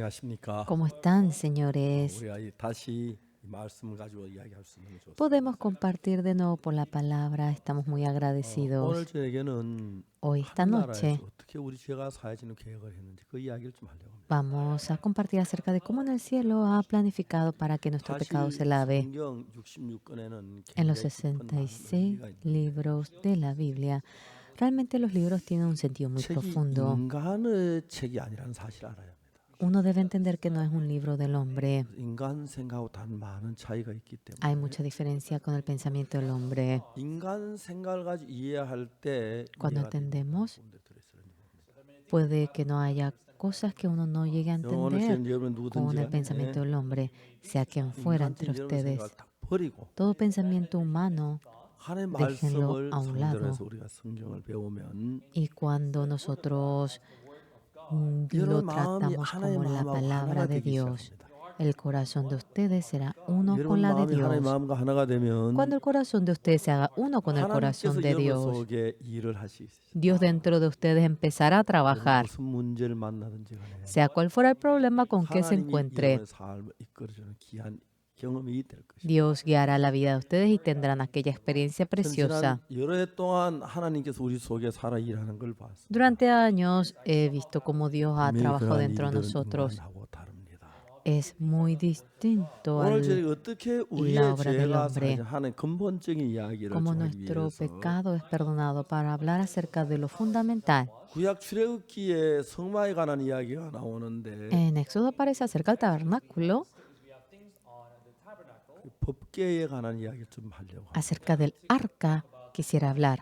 안녕하십니까? ¿Cómo están, señores? 우리가 다시 이 말씀을 가지고 이야기할 수 있는 게 좋습니다. Podemos compartir de nuevo por la palabra. Estamos muy 오늘 agradecidos. 저에게는 Hoy, esta 하늘나라에서 noche, 어떻게 우리 죄가 사해지는 계획을 했는지 그 이야기를 좀 하려고 합니다. vamos a compartir acerca de cómo en el cielo ha planificado para que nuestro pecado 사실 se lave. 성경 66권에는 En los 굉장히 깊은 많은 66 의미가 있는데 libros de la Biblia, realmente los libros tienen un sentido muy 책이 profundo. 인간의 책이 아니라는 사실을 알아야 합니다. Uno debe entender que no es un libro del hombre. 인간 생각하고 단 많은 차이가 있기 Hay 때문에 mucha diferencia con el pensamiento del hombre. 인간 생각을 가지고 이해할 때 Cuando 이해가 되는 entendemos, 부분들이 들어있어요. puede que no haya cosas que uno no llegue a 오늘 entender 여러분 con 누구든지 el pensamiento 간에 del hombre, sea quien fuera entre 인간적인 여러분 생각을 ustedes. 다 버리고 Todo pensamiento humano, 하나님의 déjenlo 말씀을 a un 성전에서 lado. 우리가 성경을 배우면 Y cuando nosotros lo 여러분 마음이 tratamos 하나님의 como la 마음하고 palabra 하나가 de 되기 Dios, 시작합니다. el corazón de ustedes será uno con 여러분 la de 마음이 하나님의 Dios. 마음과 하나가 되면 Cuando el corazón de ustedes se haga uno con el corazón 하나님께서 de 여러분 Dios, 속에 일을 하시겠어요. Dios dentro de ustedes empezará a 여러분 trabajar, 무슨 문제를 만나든지 간에 sea cual fuera el problema con que se 하나님이 encuentre. 여러분의 삶을 이끌어주는 귀한 경험이 될 것입니다. Dios guiará la vida de ustedes y tendrán aquella experiencia 저는 preciosa. 지난 여러 해 동안 하나님께서 우리 속에 살아 일하는 걸 봤습니다. Durante años he visto cómo Dios ha 분명히 trabajado 그러한 dentro de 일들은 nosotros. 인간하고 다릅니다. Es muy distinto 오늘 a 저희 어떻게 la 우리의 obra del 죄가 hombre, 사하지 하는 근본적인 이야기를 cómo 좀 하기 nuestro 위해서 pecado es perdonado para hablar acerca de lo fundamental. 구약 출애굽기에 성막에 관한 이야기가 나오는데 En Éxodo aparece acerca del tabernáculo, 그 법궤에 관한 이야기를 좀 하려고 합니다. acerca del arca quisiera hablar.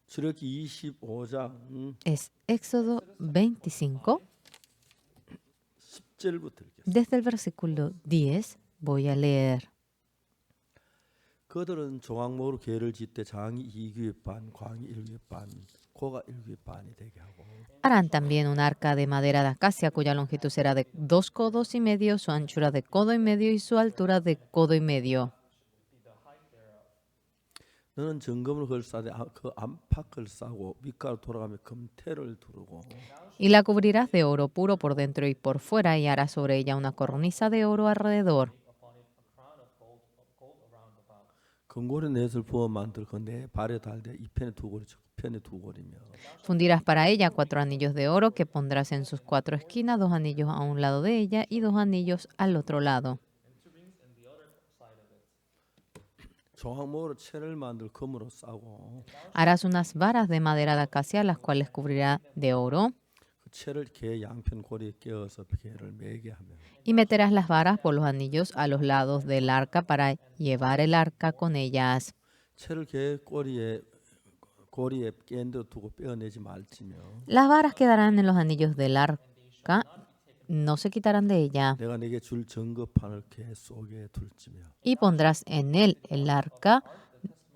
출애굽기 25장 Es Éxodo 25, 10절부터 읽겠습니다. desde el versículo 10 voy a leer. 그들은 조각목으로 궤를 짓되 장이 2규빗 반, 광이 1규빗 반, 고가 1규빗 반이 되게 하고 Harán también un arca de madera de acacia cuya longitud será de 2 codos y medio, su anchura de codo y medio y su altura de codo y medio. 너는 정금을 걸싸되 그 안팎을 싸고 밑가로 돌아가며 금태를 두르고 Y la cubrirás de oro puro por dentro y por fuera y harás sobre ella una cornisa de oro alrededor. 금고리 넷을 부어 만들 그 네 발에 달되 이 편에 두 고리 저편에 두 고리며 Fundirás para ella 4 anillos de oro que pondrás en sus 4 esquinas, 2 anillos a un lado de ella y 2 anillos al otro lado. 조각목으로 채를 만들 금으로 싸고 Harás unas varas de madera de acacia, las cuales cubrirá de oro, 그 채를 궤 양편 고리에 끼워서 궤를 매게 하며 y meterás las varas por los anillos a los lados del arca para llevar el arca con ellas. 채를 궤 고리에 깬 데 두고 빼어내지 말지며 Las varas quedarán en los anillos del arca, no se quitarán de ella. 내가 네게 줄 증거판을 궤 속에 둘지며 Y pondrás en él el arca,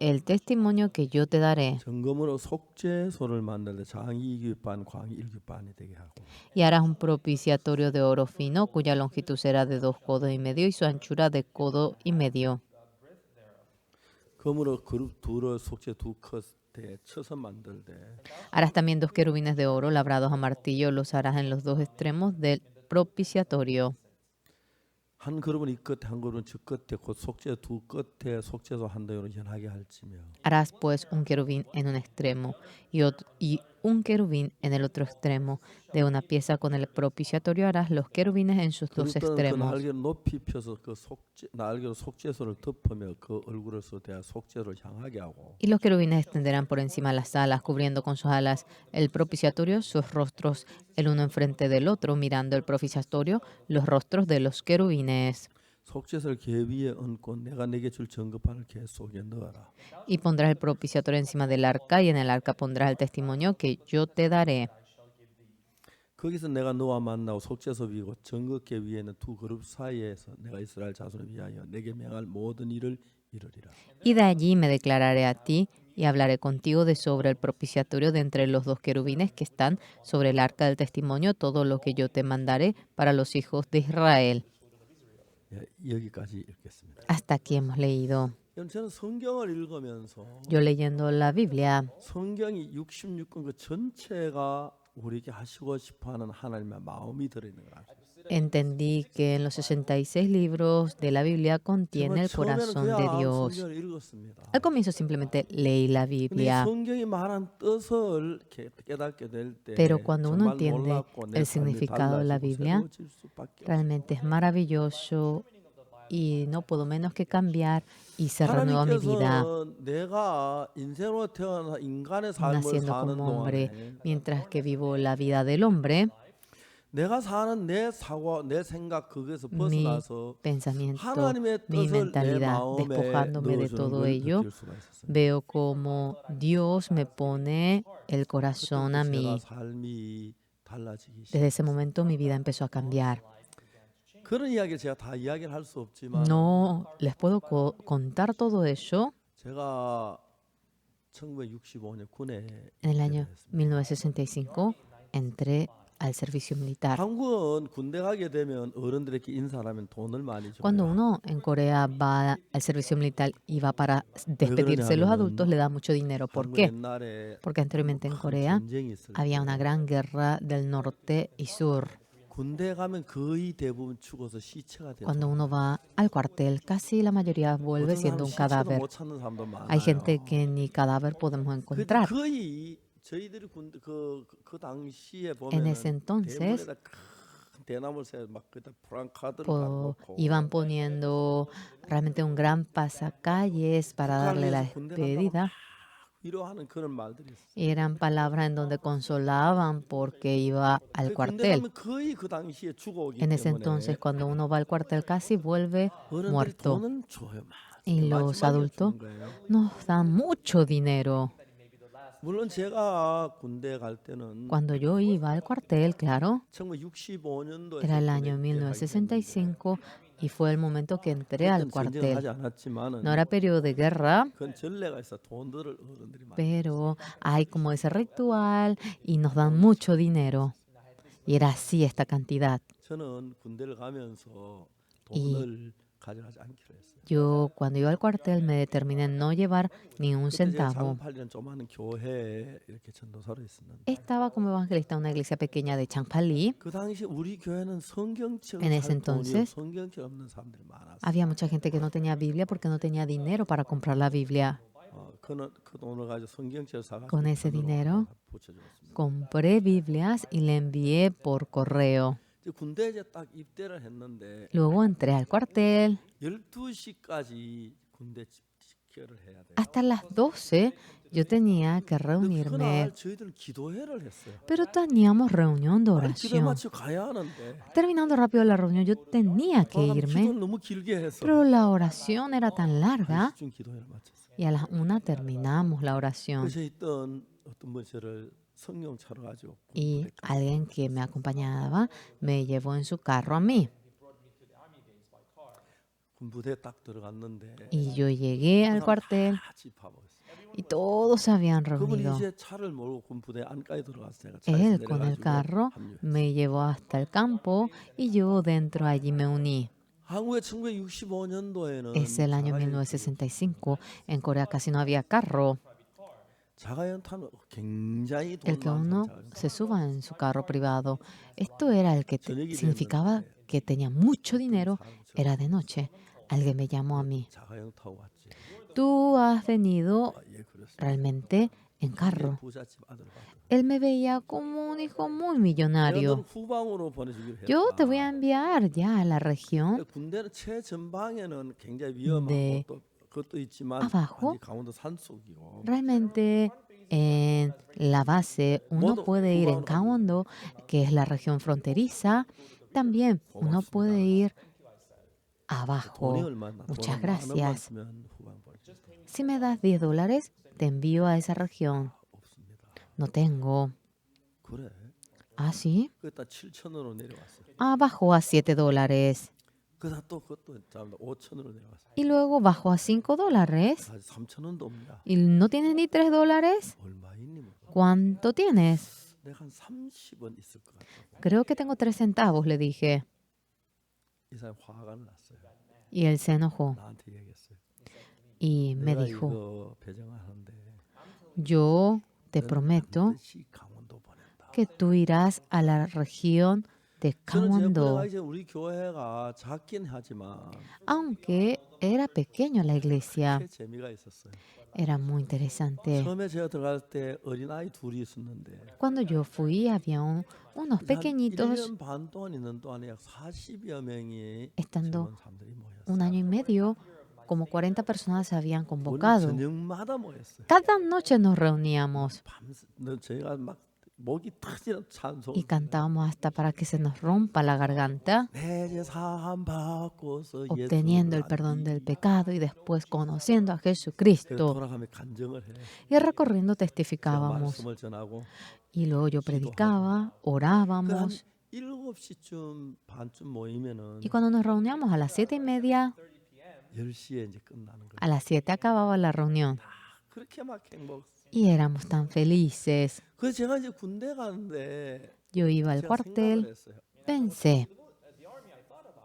el testimonio que yo te daré. 정금으로 속죄소를 만들되 장이 2규빗 반, 광이 1규빗 반이 되게 하고 Y harás un propiciatorio de oro fino, cuya longitud será de 2 codos y medio y su anchura de codo y medio. 금으로 그룹 둘을 속죄 두 컷에 쳐서 만들되 Harás también 2 querubines de oro labrados a martillo, los harás en los 2 extremos del propiciatorio. 한 그룹은 이 끝에 한 그룹은 저 끝에 곧 속죄 두 끝에 속죄소 한 대로 연하게 할지며 Harás pues un querubín en un extremo y un querubín en el otro extremo. De una pieza con el propiciatorio harás los querubines en sus 2 그룹들은 그 extremos. 날개를 높이 펴서 그 날개로 속죄소를 덮으며 그 얼굴을 쏟아 속죄를 향하게 하고 Y los querubines extenderán por encima las alas, cubriendo con sus alas el propiciatorio, sus rostros el uno enfrente del otro, mirando el propiciatorio, los rostros de los querubines. 속죄소를 궤 위에 얹고 내가 네게 줄 증거판을 궤 속에 넣어라. Y pondrás el propiciatorio encima del arca, y en el arca pondrás el testimonio que yo te daré. 거기서 내가 너와 만나고 속죄소 위고 증거궤 위에는 두 그룹 사이에서 내가 이스라엘 자손을 위하여 내게 명할 모든 일을 이루리라. Y de allí me declararé a ti y hablaré contigo de sobre el propiciatorio de entre los 2 querubines que están sobre el arca del testimonio, todo lo que yo te mandaré para los hijos de Israel. 여기까지 읽겠습니다. Hasta aquí hemos leído. 저는 성경을 읽으면서 Yo leyendo la Biblia, 성경이 66권 그 전체가 우리에게 하시고 싶어하는 하나님의 마음이 들어있는 걸 알아요. entendí que en los 66 libros de la Biblia contiene 정말 el 처음에는 corazón de 그냥 Dios. 성경을 읽었습니다. Al comienzo simplemente leí la 근데 이 Biblia, 성경이 말한 뜻을 깨닫게 될 pero 때 cuando uno 정말 entiende 놀랍고 내 el 삶이 significado de la 달라지고 Biblia, 새로워질 수밖에 없어요. realmente es maravilloso y no puedo menos que cambiar y se renueva mi vida 하나님께서는 내가 인생으로 태어나 인간의 삶을 naciendo 사는 como hombre, 동안에 mientras que vivo la vida del hombre. 내가 사는 내 사고, 내 생각 거기에서 Mi 벗어나서 pensamiento, 하나님의 mi 뜻을 내 mentalidad, 마음에 despojándome de 넣어주는 todo 걸 ello, 느낄 수가 있었어요. veo como Dios me pone el corazón 그때부터 a 제가 mí. 삶이 달라지기 Desde ese 시작했어요. momento mi vida empezó a cambiar. 그런 이야기를 제가 다 이야기를 할 수 없지만 No les puedo contar todo eso. 제가 1965년 군에 En el 입대를 año 했습니다. 1965 entré al servicio militar. 한국은 군대 가게 되면 어른들에게 인사를 하면 돈을 많이 Cuando 줘요. uno en Corea va al servicio militar y va para despedirse de los adultos, le da mucho dinero. ¿Por 한국 qué? 옛날에 Porque anteriormente en 큰 Corea 전쟁이 있을 había una 때 gran guerra del norte y sur. 군대 가면 거의 대부분 죽어서 시체가 돼요. Cuando uno va al cuartel, casi la mayoría vuelve 어떤 siendo 사람은 un 시체도 cadáver. 못 찾는 사람도 Hay 많아요. gente que ni cadáver podemos 근데 encontrar. 거의 저희들이 군대 그 당시에 En ese 보면은 entonces 대문에다 큰 대나무를 세막 그다 프랑카드를 달아놓고 iban poniendo realmente un gran pasacalles para 북한을 darle la 위해서 군대 간다고 막 despedida. 위로하는 그런 말들이 있어요. Y eran palabras en donde consolaban porque iba al 그 군대 cuartel. 가면 거의 그 당시에 죽어오기 En ese 때문에 entonces, cuando uno va al cuartel, casi vuelve 어른들이 muerto. 돈은 줘요. Y los 마지막에 adultos 주는 거예요. nos dan mucho dinero. 물론 제가 군대 갈 때는 Cuando yo iba al cuartel, claro, 1965년도에 era el año 1965 y fue el momento que entré al 그때는 전쟁을 하지 cuartel. 않았지만은 No era periodo de guerra, 그건 전례가 있어 돈들을 어른들이 많이 pero hay como ese ritual y nos dan mucho dinero. Y era así esta cantidad. 저는 군대를 가면서 Y 돈을 가져가지 않기로 했어요. yo cuando iba al cuartel me determiné en no llevar ni un 그때 제가 centavo. 장팔이라는 조그마한 교회에 이렇게 전도사로 있었는데 Estaba como evangelista en una iglesia pequeña de Changpali. 그 당시 우리 교회는 성경책을 En ese 살 돈이 entonces, 성경책 없는 사람들이 많았어요. Había mucha gente que no tenía Biblia porque no tenía dinero para comprar la Biblia. 그 돈을 가지고 성경책을 사가지고 Con ese 돈으로 dinero 붙여줬습니다. compré Biblias y le envié por correo. 이제 군대에 이제 딱 입대를 했는데 Luego entré al cuartel. 12시까지 군대 집결을 해야 돼요. Hasta las 12 yo tenía que 근데 reunirme, 그날 저희들은 기도회를 했어요. pero teníamos reunión de 아니, 기도 oración. 마치고 가야 하는데 Terminando rápido la reunión, yo tenía que 기도를 irme, 너무 길게 해서 pero la oración era tan larga 1시쯤 기도회를 마쳤어요. y a las 1 terminamos la oración. 그래서 있던 어떤 분 저를 성령 차로 가지고 Y alguien que me acompañaba me llevó en su carro a mí. 군부대에 딱 들어갔는데 Y yo llegué al cuartel 다 집합하고 있어요. y todos se habían 그분이 reunido. 이제 차를 몰고 군부대 안까지 들어갔어요. 제가 차에서 Él con el 내려가지고 carro 합류했어요. me llevó hasta el campo y yo dentro allí me uní. 한국의 1965년도에는 Es el año 1965. En Corea casi no había carro. 자가용 타는 굉장히 돈 El que 많은 uno 자가용 se suba en su carro privado. Esto era el que 저녁이 significaba 됐는데 que tenía mucho dinero. 사람 저 Era de noche. Alguien me llamó a mí. 자가용 타고 왔지. Tú has venido 예, 그랬어요. realmente en carro. 부잣집 아들 봤다. Él me veía como un hijo muy 내가 millonario. 너를 후방으로 보내주기로 했다. Yo te voy a enviar ya a la región 근데 군대는 최전방에는 굉장히 위험하고 de 또 그것도 있지만 abajo. 완전 강원도 산속이고 Realmente en la base uno puede ir en Gangwon-do, que es la región fronteriza. También uno puede ir 돈이 abajo. 얼마나 Muchas 돈을 만 원만 gracias. 주면 후방 보내줄 Si me das $10, te envío a esa región. 없습니다. No tengo. 그래. ¿Ah, sí? 그다 7천원으로 내려왔어요. Ah, bajó a $7. 그다 또 그것도 5천원으로 내려왔어요. Y luego bajó a $5. 아직 3천원도 없냐? ¿Y no tienes ni $3? 얼마 있니? 뭐. ¿Cuánto tienes? 내가 한 30원 있을 것 같아. Creo que tengo 3 centavos, le dije. 이 사람 화가 났어요. Y él se enojó 나한테 얘기했어요. y me 내가 dijo, 이거 배정하는데 yo te 너는 prometo 반드시 강원도 보낸다. que tú irás a la región de 저는 제가 군에 cuando, 가기 전에 우리 교회가 작긴 하지만 aunque era pequeño la iglesia, 그렇게 재미가 있었어요. era muy interesante. 처음에 제가 들어갈 때 어린아이 둘이 있었는데 Cuando yo fui, había unos 한 pequeñitos 1년 반 동안 있는 동안에 약 40여 명이 estando 젊은 사람들이 un 모였어요. año y medio, como 40 personas se habían 우리는 convocado. 저녁마다 모였어요. Cada noche nos reuníamos 밤새 저희가 막 목이 터지는 찬송. y cantábamos hasta para que se nos rompa la garganta, 내 죄사함 받고서 obteniendo el 예수를 perdón del 알리. pecado y después conociendo a 그래서 Jesucristo. 돌아가며 간증을 해. Y recorriendo 제가 testificábamos. 말씀을 전하고 Y luego yo predicaba, 그한 orábamos. 7시쯤 반쯤 모이면은 Y cuando nos reuníamos a las 7:30, 10시에 이제 끝나는 거예요. a las 7 acababa la reunión. 그렇게 막 행복. Y éramos tan felices. 그래서 제가 이제 군대 가는데 Yo iba al 제가 생각을 cuartel, 했어요. pensé,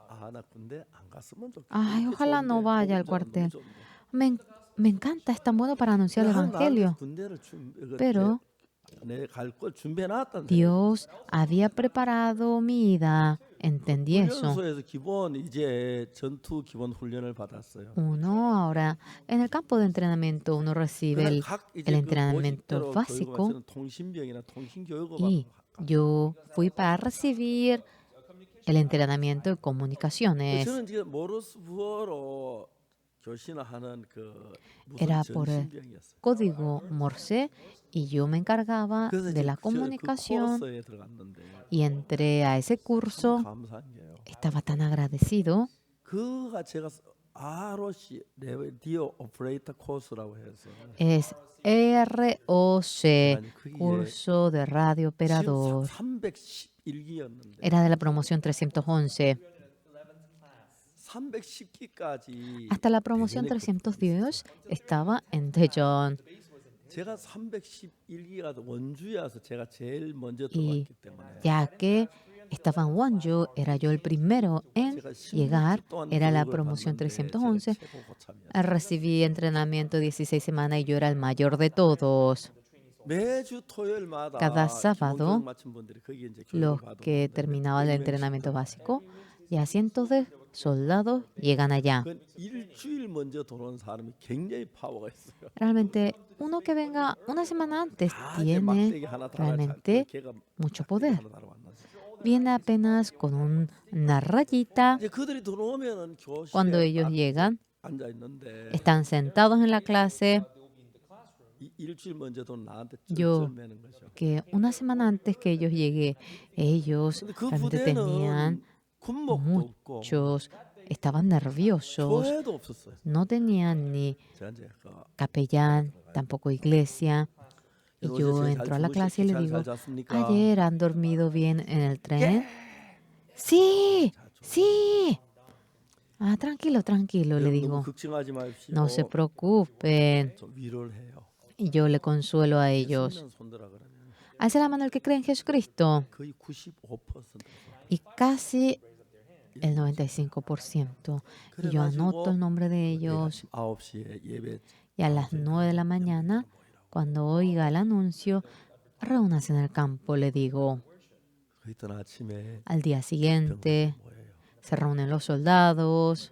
아, 나 군대 안 갔으면 좋겠다. ay, 이렇게 ojalá no 좋은데, vaya al 복음 전하는 cuartel. 너무 좋은데. Me encanta, es tan bueno para anunciar el 내가 나한테 Evangelio. 군대를 Pero 내갈 걸 준비해 놨단 Dios había preparado mi ida, entendí eso. 훈련소에서 기본 이제 전투 기본 훈련을 받았어요. Uno ahora, en el campo de entrenamiento, uno recibe 그날 각 el 이제 그 entrenamiento 보직대로 básico 교육을 통신병이나 통신교육을 y yo fui para recibir el entrenamiento de comunicaciones. 저는 지금 모르스부어로 교신하는 그 무슨 Era por el 전신병이었어요. código Morse y yo me encargaba 그래서 de 이제 la 그 comunicación 코스에 들어갔는데 y entré a ese curso. 감사한 게요. Estaba tan agradecido. 그가 제가 ROC 레디오 오퍼레이터 코스라고 해서 Es ROC, 아니, 그게 curso de radio operador. 311기였는데 Era de la promoción 311. 310기까지 Hasta la promoción 310 estaba en Daejeon. 제가 311기가 원주에 와서 제가 제일 먼저 Y 들어왔기 때문에 ya que estaba en Wonju, era yo el primero en 제가 16주 llegar, 동안 era la 교육을 promoción 받는데 제가 311. 최고 고참이었어요. Recibí entrenamiento 16 semanas y yo era el mayor de todos. 매주 토요일마다 Cada 기본 sábado, 교육 마친 분들이 거기 이제 교육을 los 받으러 que 오는데 terminaban el 100명씩 entrenamiento básico, ya cientos de soldados llegan allá. 그 일주일 먼저 들어온 사람이 굉장히 파워가 있어요. Realmente, uno que venga una semana antes 다 이제 막대기 tiene 하나 달아 realmente 걔가 mucho 막대기 poder. 하나 달아왔나. Viene apenas con una rayita. 이제 그들이 들어오면은 Cuando 교실에 ellos 딱 llegan, 앉아 있는데 están sentados en la clase, 일주일 먼저 돈 나한테 Yo- 쩔쩔 매는 거죠. que una semana antes que ellos llegué, ellos 근데 그 realmente tenían 부대는 군목도 없고 muchos, estaban nerviosos, 교회도 없었어요. no tenían ni 제가 이제 그 capellán, tampoco iglesia. Y 어제 yo 잘 entro a la clase y le 잘 digo, 잤습니까? ¿ayer han dormido bien en el tren? Sí, sí. Ah, tranquilo, tranquilo, le 너무 digo. 걱정하지 마십시오. No se preocupen. 좀 위로를 해요. Y yo le consuelo a ellos. 예수님 손들어 그러면 Alza la mano el que cree en Jesucristo. 거의 95%. Y casi el 95%. Y yo anoto el nombre de ellos. 9시에 예배 Y a las 9 de la mañana, cuando oiga el anuncio, reúnase en el campo, le digo. 그 있던 아침에 Al día siguiente, 뭐예요? se reúnen los soldados.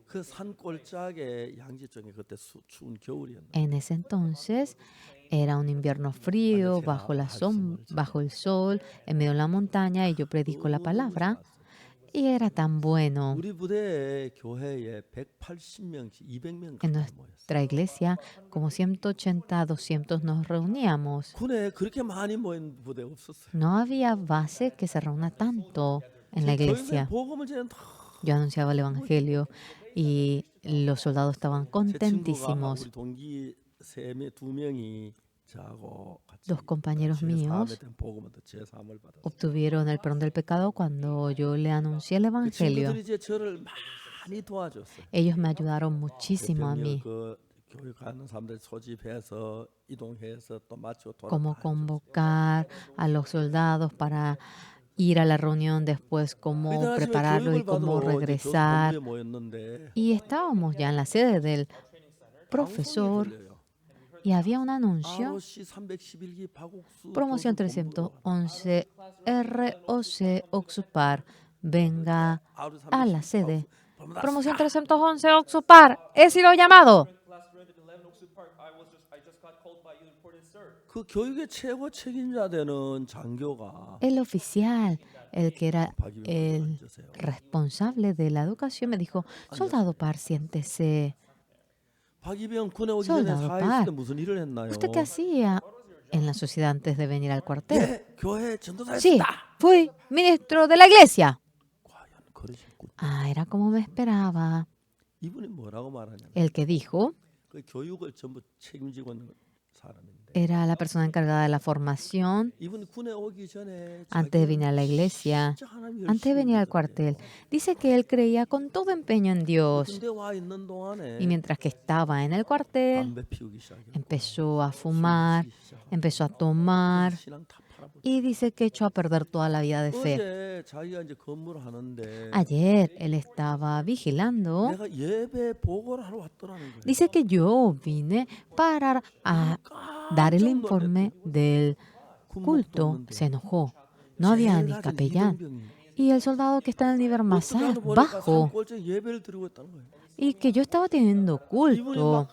그 산골짜기에 양지쪽에 그때 추운 겨울이었는데 En ese entonces era un invierno frío, bajo el sol, en medio de la montaña, y yo predico la palabra. Y era tan bueno. 우리 부대에 교회에 180명씩 200명 En 가까이 모였어요. nuestra iglesia, como 180, 200 nos reuníamos. 군에 그렇게 많이 모인 부대 없었어요. No había base que se reúna tanto en la iglesia. 교육에 복음을 전하는 다 Yo anunciaba el evangelio y los soldados estaban 제 친구가 contentísimos. 우리 동기 두 명이 저하고 같이 Dos compañeros míos 제3에 복음을 제3을 받았어요. obtuvieron el perdón del pecado cuando yo le anuncié el 그 evangelio. 친구들이 이제 저를 많이 도와줬어요. Ellos me ayudaron muchísimo a mí. 그 교육하는 사람들 소집해서 이동해서 또 마치고 Cómo 돌아다니고 convocar a los soldados para ir a la reunión después, cómo prepararlos y cómo regresar. Y estábamos ya en la sede del profesor y había un anuncio, ROC 311기 박옥수 promoción 교수 본부로 311 ROC Oxupar, venga a la sede. Promoción 311 Oxupar, he sido llamado. 그 교육의 최고 책임자 되는 장교가 El oficial, el que era 박이병 el 앉으세요. responsable de la educación, me dijo, soldado Par, siéntese. 박이병 군에 오기 전에 Soldado 사회 Par, 있을 때 무슨 일을 했나요? ¿usted qué hacía en la sociedad antes de venir al cuartel? 예, 교회 Sí, 전도사였다. fui ministro de la iglesia. 과연 그러셨군. Ah, era como me esperaba. 이분이 뭐라고 말하냐면 El que dijo 그 교육을 전부 책임지고 있는 사람인데 era la persona encargada de la formación 이분이 군에 오기 전에 antes de venir a la iglesia, 진짜 하나님 antes de venir al 열심히 cuartel. Dice que él creía con todo empeño en Dios. 군대 와 있는 동안에 Y mientras que estaba en el cuartel, 담배 피우기 시작했고 empezó a fumar, empezó a tomar 신앙 다 팔아버렸어. y dice que echó a perder toda la vida de fe. 어제 자기가 이제 근무를 하는데 Ayer él estaba vigilando. 내가 예배 보고를 하러 왔더라는 거예요. Dice que yo vine para dar el informe del culto. Se enojó. No había ni capellán. Y el soldado que está en el nivel más bajo 예배를 드리고 있다는 거예요. y que yo estaba teniendo 이분이 culto. 막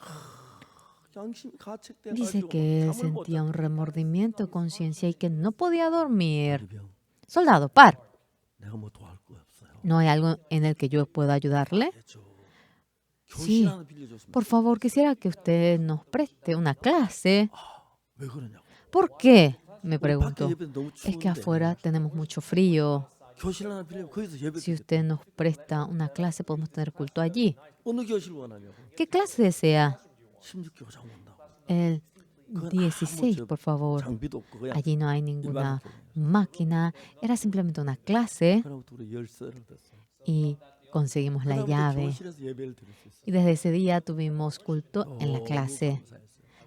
양심이 가책돼 Dice 가지고 que él 잠을 못 sentía un remordimiento de conciencia y que no podía dormir. 잤어요. Soldado, par. 내가 뭐 도와줄 거 없어요. ¿No hay algo en el que yo pueda ayudarle? 해줘. Sí. 교실 하나 빌려줬으면 Por favor, quisiera que usted nos preste una clase. 왜 그러냐고. ¿Por qué? Me 우리 밖에 preguntó. 예배 너무 Es que 추운데 afuera tenemos mucho frío. 교실 하나 빌리면 거기서 예배 Si 드리겠다. usted nos presta una clase, podemos tener culto allí. 어느 교실 원하냐고. ¿Qué clase desea? 16교장 온다고. El 16, por favor. 장비도 없고 그냥 Allí no hay ninguna máquina. Era simplemente una clase 그러고부터 우리 열쇠를 댔어. y conseguimos la 그다음부터 llave. 교실에서 예배를 드릴 수 있어. Y desde ese día tuvimos culto en la clase.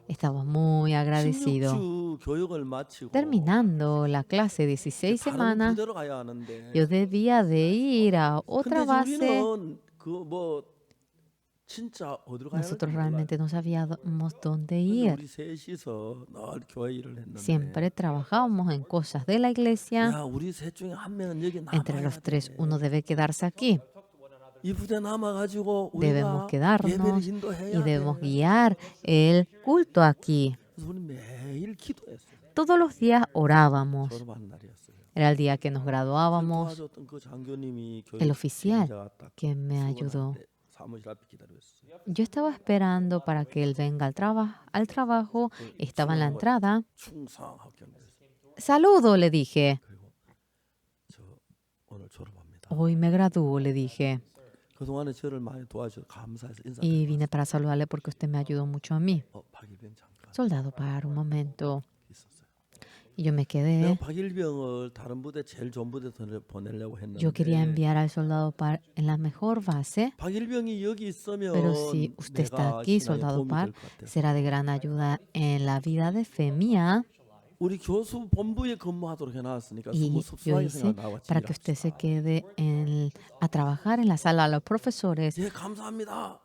Estaba muy agradecido. 16주 교육을 마치고 Terminando la clase 16 다른 semanas, 부대로 가야 하는데 yo debía de ir a 근데 otra 이제 base. 우리는 그 뭐 진짜 어디로 가야 할지 Nosotros 몰라요. realmente no sabíamos dónde 근데 ir. 우리 셋이서 늘 교회 일을 했는데 Siempre trabajábamos en cosas de la iglesia. 야 우리 셋 중에 한 명은 여기 Entre 남아야 los tres, 돼. uno debe quedarse aquí. 이 부대 남아가지고 Debemos 우리가 예배를 quedarnos 인도해야 y debemos 돼. guiar el culto aquí. 그래서 우리 매일 기도했어요. Todos los días orábamos. 졸업하는 날이었어요. Era el día que nos graduábamos. 도와줬던 그 장교님이 El oficial 책임자가 딱 que me ayudó. 수원한테 사무실 앞에 기다리고 있었어요. Yo estaba esperando para que él venga al trabajo. Estaba en la entrada. 충성하고 격려했어요. Saludo, le dije. 그리고 저 오늘 졸업합니다. Hoy me gradúo, le dije. 그동안에 저를 많이 도와주셔서 감사해서 Y 인사드리고 vine para saludarle porque usted me ayudó mucho a mí. 박일병 잠깐 Soldado, para un momento. 있었어요. Y yo me 내가 quedé. 박일병을 다른 부대 제일 좋은 부대 보내려고 Yo quería 했는데 enviar al soldado Par en la mejor base. 박일병이 여기 있으면 Pero si usted está 내가 aquí, 신앙에 soldado 도움이 Par, 될 것 같아요. será de gran ayuda en la vida de fe mía. 우리 교수 본부에 근무하도록 해놨으니까 Y 뭐 yo 섭섭하게 hice 생각 나와 para que usted se quede a trabajar en la sala a los profesores 예 감사합니다.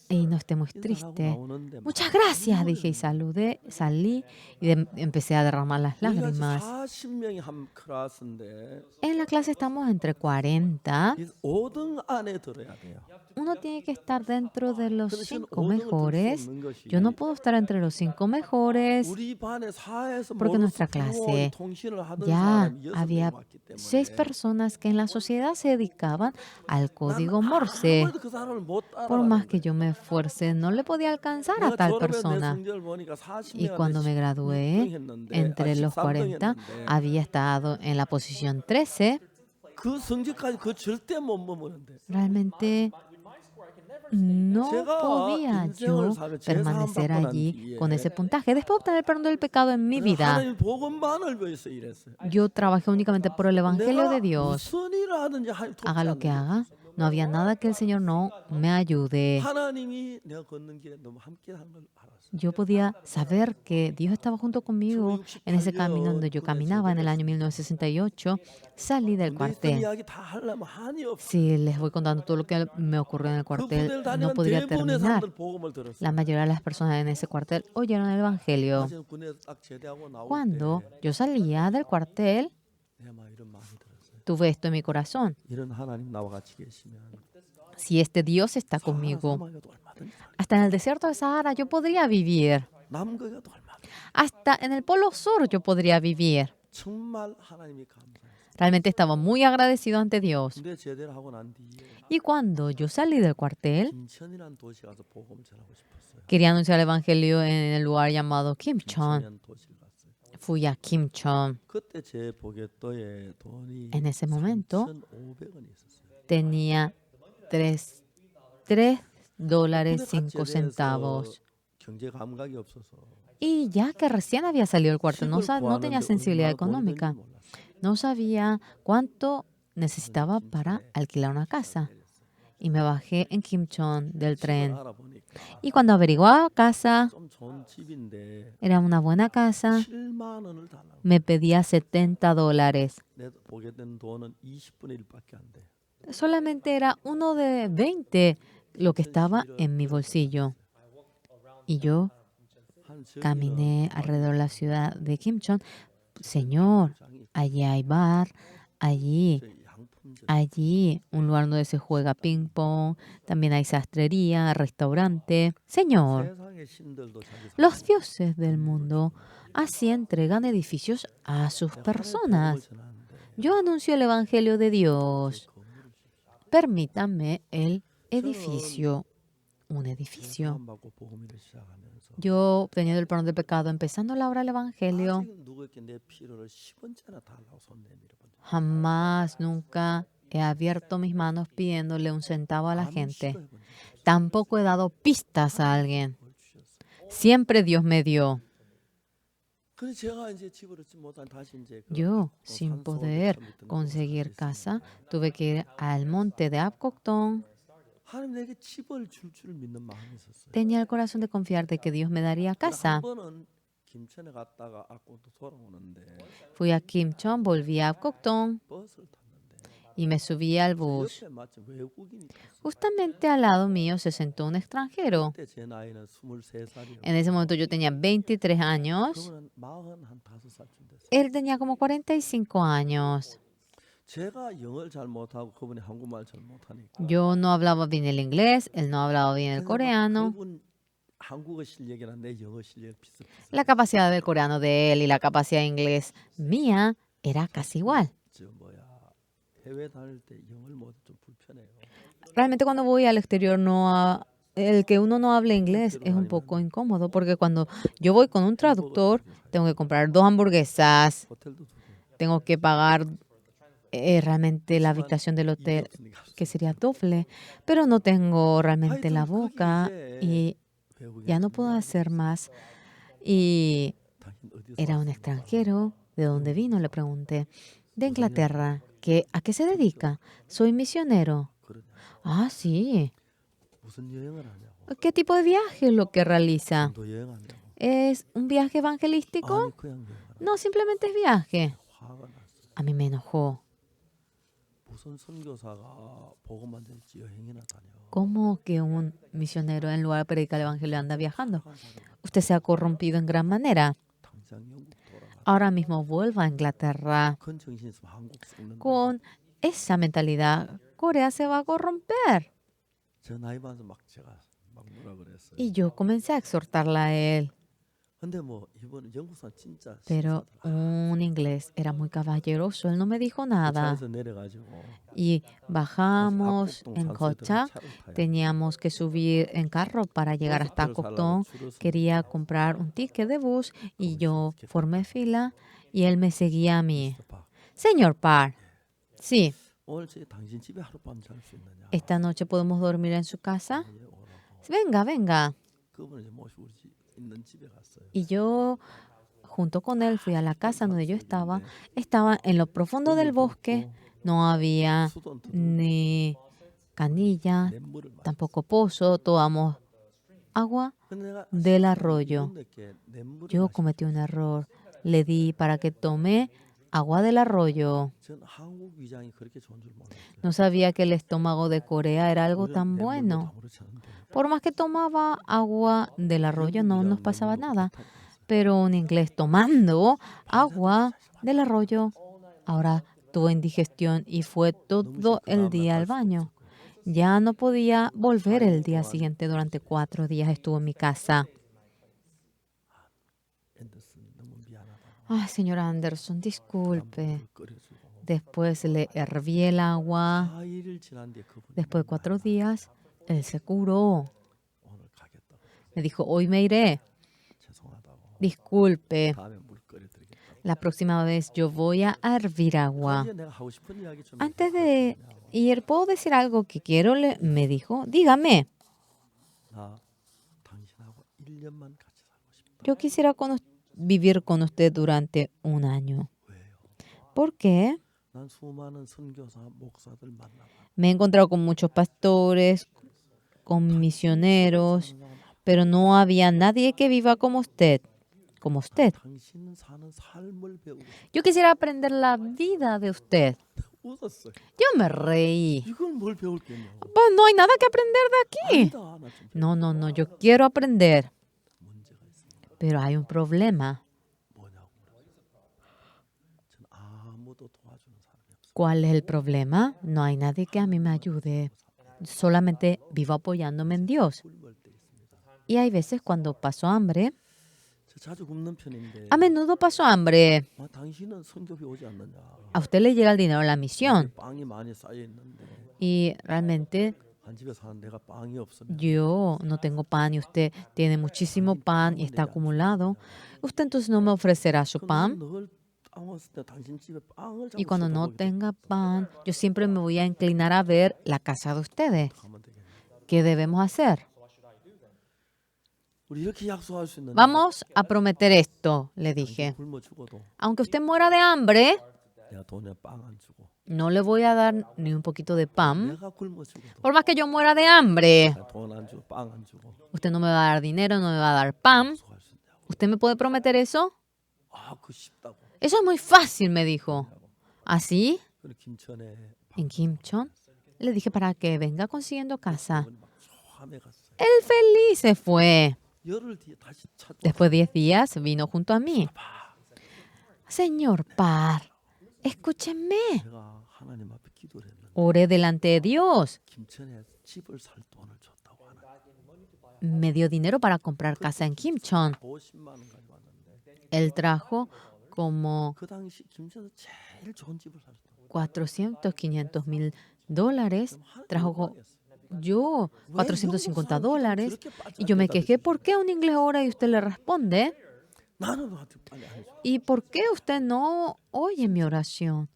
y no esté muy 인사하고 triste. 나오는데 Muchas gracias, dije y saludé, salí y empecé a derramar las 우리가 lágrimas. 40명이 한 클래스인데 En la clase estamos entre 40. 5등 안에 들어야 돼요. Uno tiene que estar dentro de los 근데 저는 5 5등을 mejores. 들수 없는 것이 Yo no puedo estar entre los 5 mejores 우리 반에 사회에서 porque nuestra clase ya había 6 personas que en la sociedad se dedicaban al código Morse. Por más que yo me esfuerce, no le podía alcanzar a tal persona. Y cuando me gradué, entre los 40, había estado en la posición 13. 그 성적까지 그 절대 못 머무는데 Realmente no podía yo permanecer allí con ese puntaje. Después de obtener el perdón del pecado en mi vida, 하나님 복음만을 위해서 일했어요. yo trabajé únicamente por el Evangelio de 내가 Dios. 무슨 일을 하든지 돕지 Haga lo que 않는 haga, No había nada que el Señor no me ayude. 하나님이 내가 걷는 길에 너무 함께하는 걸 알았어요. Yo podía saber que Dios estaba junto conmigo en ese camino donde yo caminaba en el año 1968. Salí del 군대 있던 cuartel. 이야기 다 하려면 한이 없어. Si les voy contando todo lo que me ocurrió en el 그 cuartel, 부대를 no 다니는 podría 대부분의 terminar. 사람들 복음을 들었어요. La mayoría de las personas en ese cuartel oyeron el Evangelio. 나중에 군에서 딱 제대하고 나올 Cuando 때 yo salía del cuartel, 내 마음 이런 마음이 들었어요. tuve esto en mi corazón. 이런 하나님 나와 같이 계시면 Si este Dios está 사하라 conmigo, 사막에도 얼마든지 살고 hasta en el desierto de Sahara yo podría vivir. 남극에도 얼마든지 Hasta en el Polo Sur yo podría vivir. 정말 하나님이 감사해요. Realmente estaba muy agradecido ante Dios. 군대 제대를 하고 난 뒤에 Y cuando yo salí del cuartel, 김천이라는 도시 가서 복음 전하고 싶었어요. quería anunciar el Evangelio en el lugar llamado Kimchon. 김천이라는 도시를 갔어요. Fui a Kimchon. 그때 제 보게또에 돈이 En ese momento 3,500원이 있었어요. tenía $3 군대 5 제대해서 centavos. 경제 감각이 없어서 Y ya que recién había salido del cuartel, no, 집을 no tenía 구하는데 sensibilidad 얼마나 돈이 económica. 되는지 몰랐어요. No sabía cuánto necesitaba para alquilar una casa. Y me bajé en Kimchon del 집을 tren. 알아보니까 Y cuando averiguaba casa, 좀 좋은 집인데 era una buena casa, 7만 원을 달라고. me pedía $70. 내 보게 된 돈은 20분의 1밖에 안 돼. Solamente era uno de 20 lo que estaba en mi bolsillo. Y yo 한 저기가 caminé alrededor de la ciudad de Kimchon. Señor, allí hay bar, allí, 양품점 allí un lugar donde se juega ping pong, también hay sastrería, restaurante. Señor, 세상의 신들도 자기 los dioses del mundo así entregan edificios a sus personas. Yo anuncio el Evangelio de Dios. Permítanme el edificio, un edificio. 받고 복음 일을 시작하면서 Yo, teniendo el perdón del pecado, empezando la obra del Evangelio, 아직 누구에게 내 필요를 10원짜리 달라고 손 내밀어 본 적. jamás, nunca he abierto mis manos pidiéndole un centavo a la gente. Tampoco he dado pistas a alguien. Siempre Dios me dio. 그래서 제가 이제 집을 얻지 못한 다시 이제 그 Yo, 산소를 sin poder 참 있던 conseguir 곳에 casa, tuve que ir al monte de Apcoctón. 하나님 내게 집을 줄 줄 믿는 마음이 있었어요. Tenía el corazón de confiar de que Dios me daría 그래서 casa. 한 번은 김천에 갔다가 악곡도 돌아오는데 Fui a Kimchon, volví a Apcoctón 버스를 탔는데 y me subí al bus. 옆에 마침 외국인이 탔어요. Justamente al lado mío se sentó un extranjero. 그때 제 나이는 23살이요. En ese momento yo tenía 23 años. 그분은 45살쯤 됐어요. Él tenía como 45 años. 제가 영어를 잘 못하고 그분이 한국말 잘 못하니까 Yo no hablaba bien el inglés, él no hablaba bien el 그래서 막 coreano. 그분 한국어 실력이랑 내 영어 실력 비슷비슷. La capacidad del coreano de él y la capacidad de inglés mía era casi igual. 저 뭐야 해외 다닐 때 영어를 못해 좀 불편해요. Realmente cuando voy al exterior el que uno no hable inglés es un poco incómodo porque cuando yo voy con un traductor tengo que comprar 2 hamburguesas, 호텔도 두 개. tengo que pagar realmente la habitación del hotel que sería doble, pero no tengo realmente la boca y ya no puedo hacer más. Y era un extranjero. ¿De dónde vino? Le pregunté. De Inglaterra. ¿A qué se dedica? Soy misionero. Ah, sí. 무슨 여행을 하냐고. ¿Qué tipo de viaje es lo que realiza? 또 여행하냐고. ¿Es un viaje evangelístico? 아니 그냥 여행을. No, simplemente es viaje. 화가 났어요. A mí me enojó. 무슨 선교사가 복음만 될지 여행이나 다녀. ¿Cómo que un misionero en lugar de predicar el evangelio anda viajando? Usted se ha corrompido en gran manera. 당장 영국 돌아가. Ahora mismo vuelva a Inglaterra. 큰 정신 있으면 한국 썩는. Con esa mentalidad, Corea se va a corromper. 저 나이 봐서 막 제가 막 뭐라 그랬어요. Y yo comencé a exhortarla a él. 근데 뭐 이번에 영국 사람 진짜 Pero un inglés era muy caballeroso. Él no me dijo nada. 차에서 내려가지고 Y bajamos en coche. Teníamos que subir en carro para llegar hasta Coctón. Quería comprar un ticket de bus y yo formé fila y él me seguía a mí. Señor Park, sí, 오늘 제 당신 집에 하룻밤 잘 수 있느냐? esta noche podemos dormir en su casa. 예, 오라고. Venga, venga. 그분을 이제 모시고 우리 있는 집에 갔어요. Y yo, junto con él, fui a la casa donde yo estaba. Estaba en lo profundo del bosque. No había 수도 안 ni canilla, 냇물을 마셨어요. tampoco pozo, tomamos agua 근데 내가 del 실수로 arroyo. 이분에게 냇물을 Yo 마시게 cometí un 됐어요. error. Le di para que tome agua del arroyo. 전 한국 위장이 그렇게 좋은 줄 몰랐어요. No sabía que el estómago de Corea era algo 우리는 tan 냇물로 bueno. 아무렇지 않은데 Por más que tomaba agua del arroyo, 영국 no nos 위장은 pasaba 냇물로 nada. 배탈이 났어요. Pero un inglés tomando agua del arroyo, ahora tuvo indigestión y fue todo el día al baño. Ya no podía volver el día siguiente. Durante 4 días estuvo en mi casa. 앤더슨 너무 미안하다. Ay, señor Anderson, disculpe. 물을 끓여주고 Después le herví el agua. 4일을 지난 뒤에 그분이 Después de 4 días, él se curó. 오늘 가겠다고 Me dijo, hoy me iré. 죄송하다고 Disculpe, 다음에 물 끓여드리겠다고. la próxima vez yo voy a hervir agua. 이제 내가 하고 싶은 이야기 좀 Antes 해도 de 되겠냐고. ir, ¿puedo decir algo que quiero? Me dijo, dígame. 나 당신하고 1년만 같이 살고 싶다. Yo quisiera vivir con usted durante un año. 왜요? ¿Por qué? 난 수많은 선교사, 목사들 만나봐. Me he encontrado con muchos pastores, con misioneros, pero no había nadie que viva como usted. Como usted. 당신 사는 삶을 배우고 싶다. Yo quisiera aprender la vida de usted. 웃었어요. Yo me reí. 이걸 뭘 배울 게 있냐고. Pues no hay nada que aprender de aquí. 아니다, 나 좀 No, no, no, yo quiero aprender. 문제가 있습니다. Pero hay un problema. 뭐냐고. 전 아무도 도와주는 사람이 없어요. ¿Cuál es el problema? No hay nadie que a mí me ayude. Solamente vivo apoyándome en Dios. 굶을 때 있습니다. Y hay veces cuando paso hambre, 저 자주 굶는 편인데. a menudo paso hambre. 당신은 선교비 오지 않느냐. A usted le llega el dinero a la misión. 빵이 많이 쌓여 있는데 Y realmente 한 집에 사는 내가 빵이 없으면 yo no tengo pan y usted tiene muchísimo pan y está acumulado. Usted entonces no me ofrecerá su pan. 늘 땅왔을 때 당신 집에 빵을 Y 자꾸 cuando no 쳐다보게 tenga pan, yo siempre me voy a inclinar a ver la casa de ustedes. 하면 되겠네. ¿Qué debemos hacer? 우리 이렇게 약속할 수 있는데 Vamos a prometer esto, le 당신 dije. 굶어 죽어도 Aunque usted muera de hambre, 내가 돈에 빵 안 주고 no le voy a dar ni un poquito de pan. 내가 굶어 죽어도 Por más que yo muera de hambre, 내가 돈 안 주고 빵 안 주고 usted no me va a dar dinero, no me va a dar pan. 약속할 수 있냐고. ¿Usted me puede prometer eso? 그 쉽다고. Eso es muy fácil, me dijo. ¿Así? 그리고 김천에 En Kimchon. Le dije para que venga consiguiendo casa. 막 초함에 갔어요. Él feliz se fue. 열흘 뒤에 다시 찾고 Después de 10 días vino junto a mí. Señor Par, escúchenme. 제가 하나님 앞에 기도를 했는데 Oré delante de Dios. 김천에 집을 살 돈을 줬다고 하나. Me dio dinero para comprar casa en Kimchon. 50만 원 가지고 왔는데 Él trajo como 그 당시 김천에서 제일 좋은 집을 샀어요. 400, 500 mil dólares. Trajo yo $450. Y yo me quejé, ¿por qué un inglés ora y usted le responde? 나는 나한테 빨리 안 해줘. ¿Y por qué usted no oye mi oración?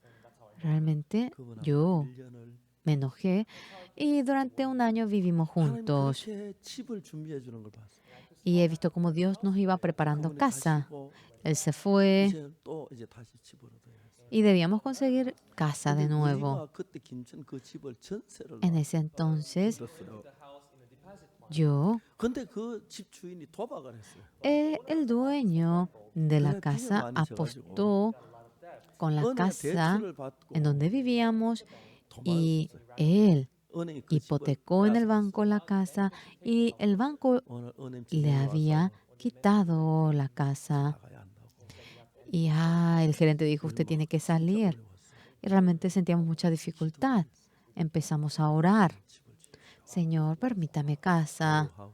Realmente 그분하고 yo 1년을 me enojé y durante un año vivimos 하나님 juntos. 그렇게 집을 준비해 주는 걸 봤어요. Y he visto cómo Dios nos iba preparando 그분이 casa. 가시고 Él se fue 이제 또 이제 다시 집으로 들어갔어요. y debíamos conseguir casa de 근데 nuevo. 우리가 그때 김천 그 집을 전세를 En ese entonces 줬어요. yo, 근데 그 집 주인이 도박을 했어요. el dueño de la casa apostó con la 은행 casa 대출을 받고 en donde vivíamos y 도망을 él 은행이 그 집을 hipotecó en el banco la casa y el banco 오늘 은행 le 집에 había quitado la casa. 나가야 한다고. Y el gerente dijo, usted tiene que salir. Y realmente sentíamos mucha dificultad. Empezamos a orar. Señor, permítame casa. 하고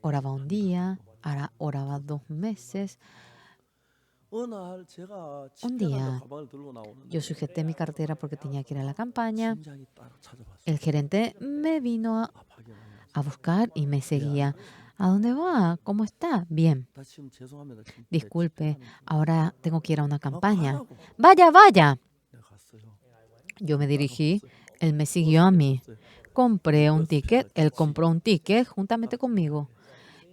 Oraba un día, ahora oraba 2 meses. 어느 날 제가 Un 집에 día, 가서 가방을 들고 나오는데 yo sujeté mi cartera porque tenía que ir a la campaña. 팀장이 따로 찾아봤어요. El gerente me vino 확인하면서 a buscar y me seguía. ¿A dónde va? ¿Cómo está? Bien. 나 지금 죄송합니다. 지금 Disculpe, ahora tengo que ir a una campaña. 가라고. Vaya, vaya. 내가 갔어요. Yo me dirigí, él me siguió a mí. Compré un ticket, él compró un ticket juntamente conmigo.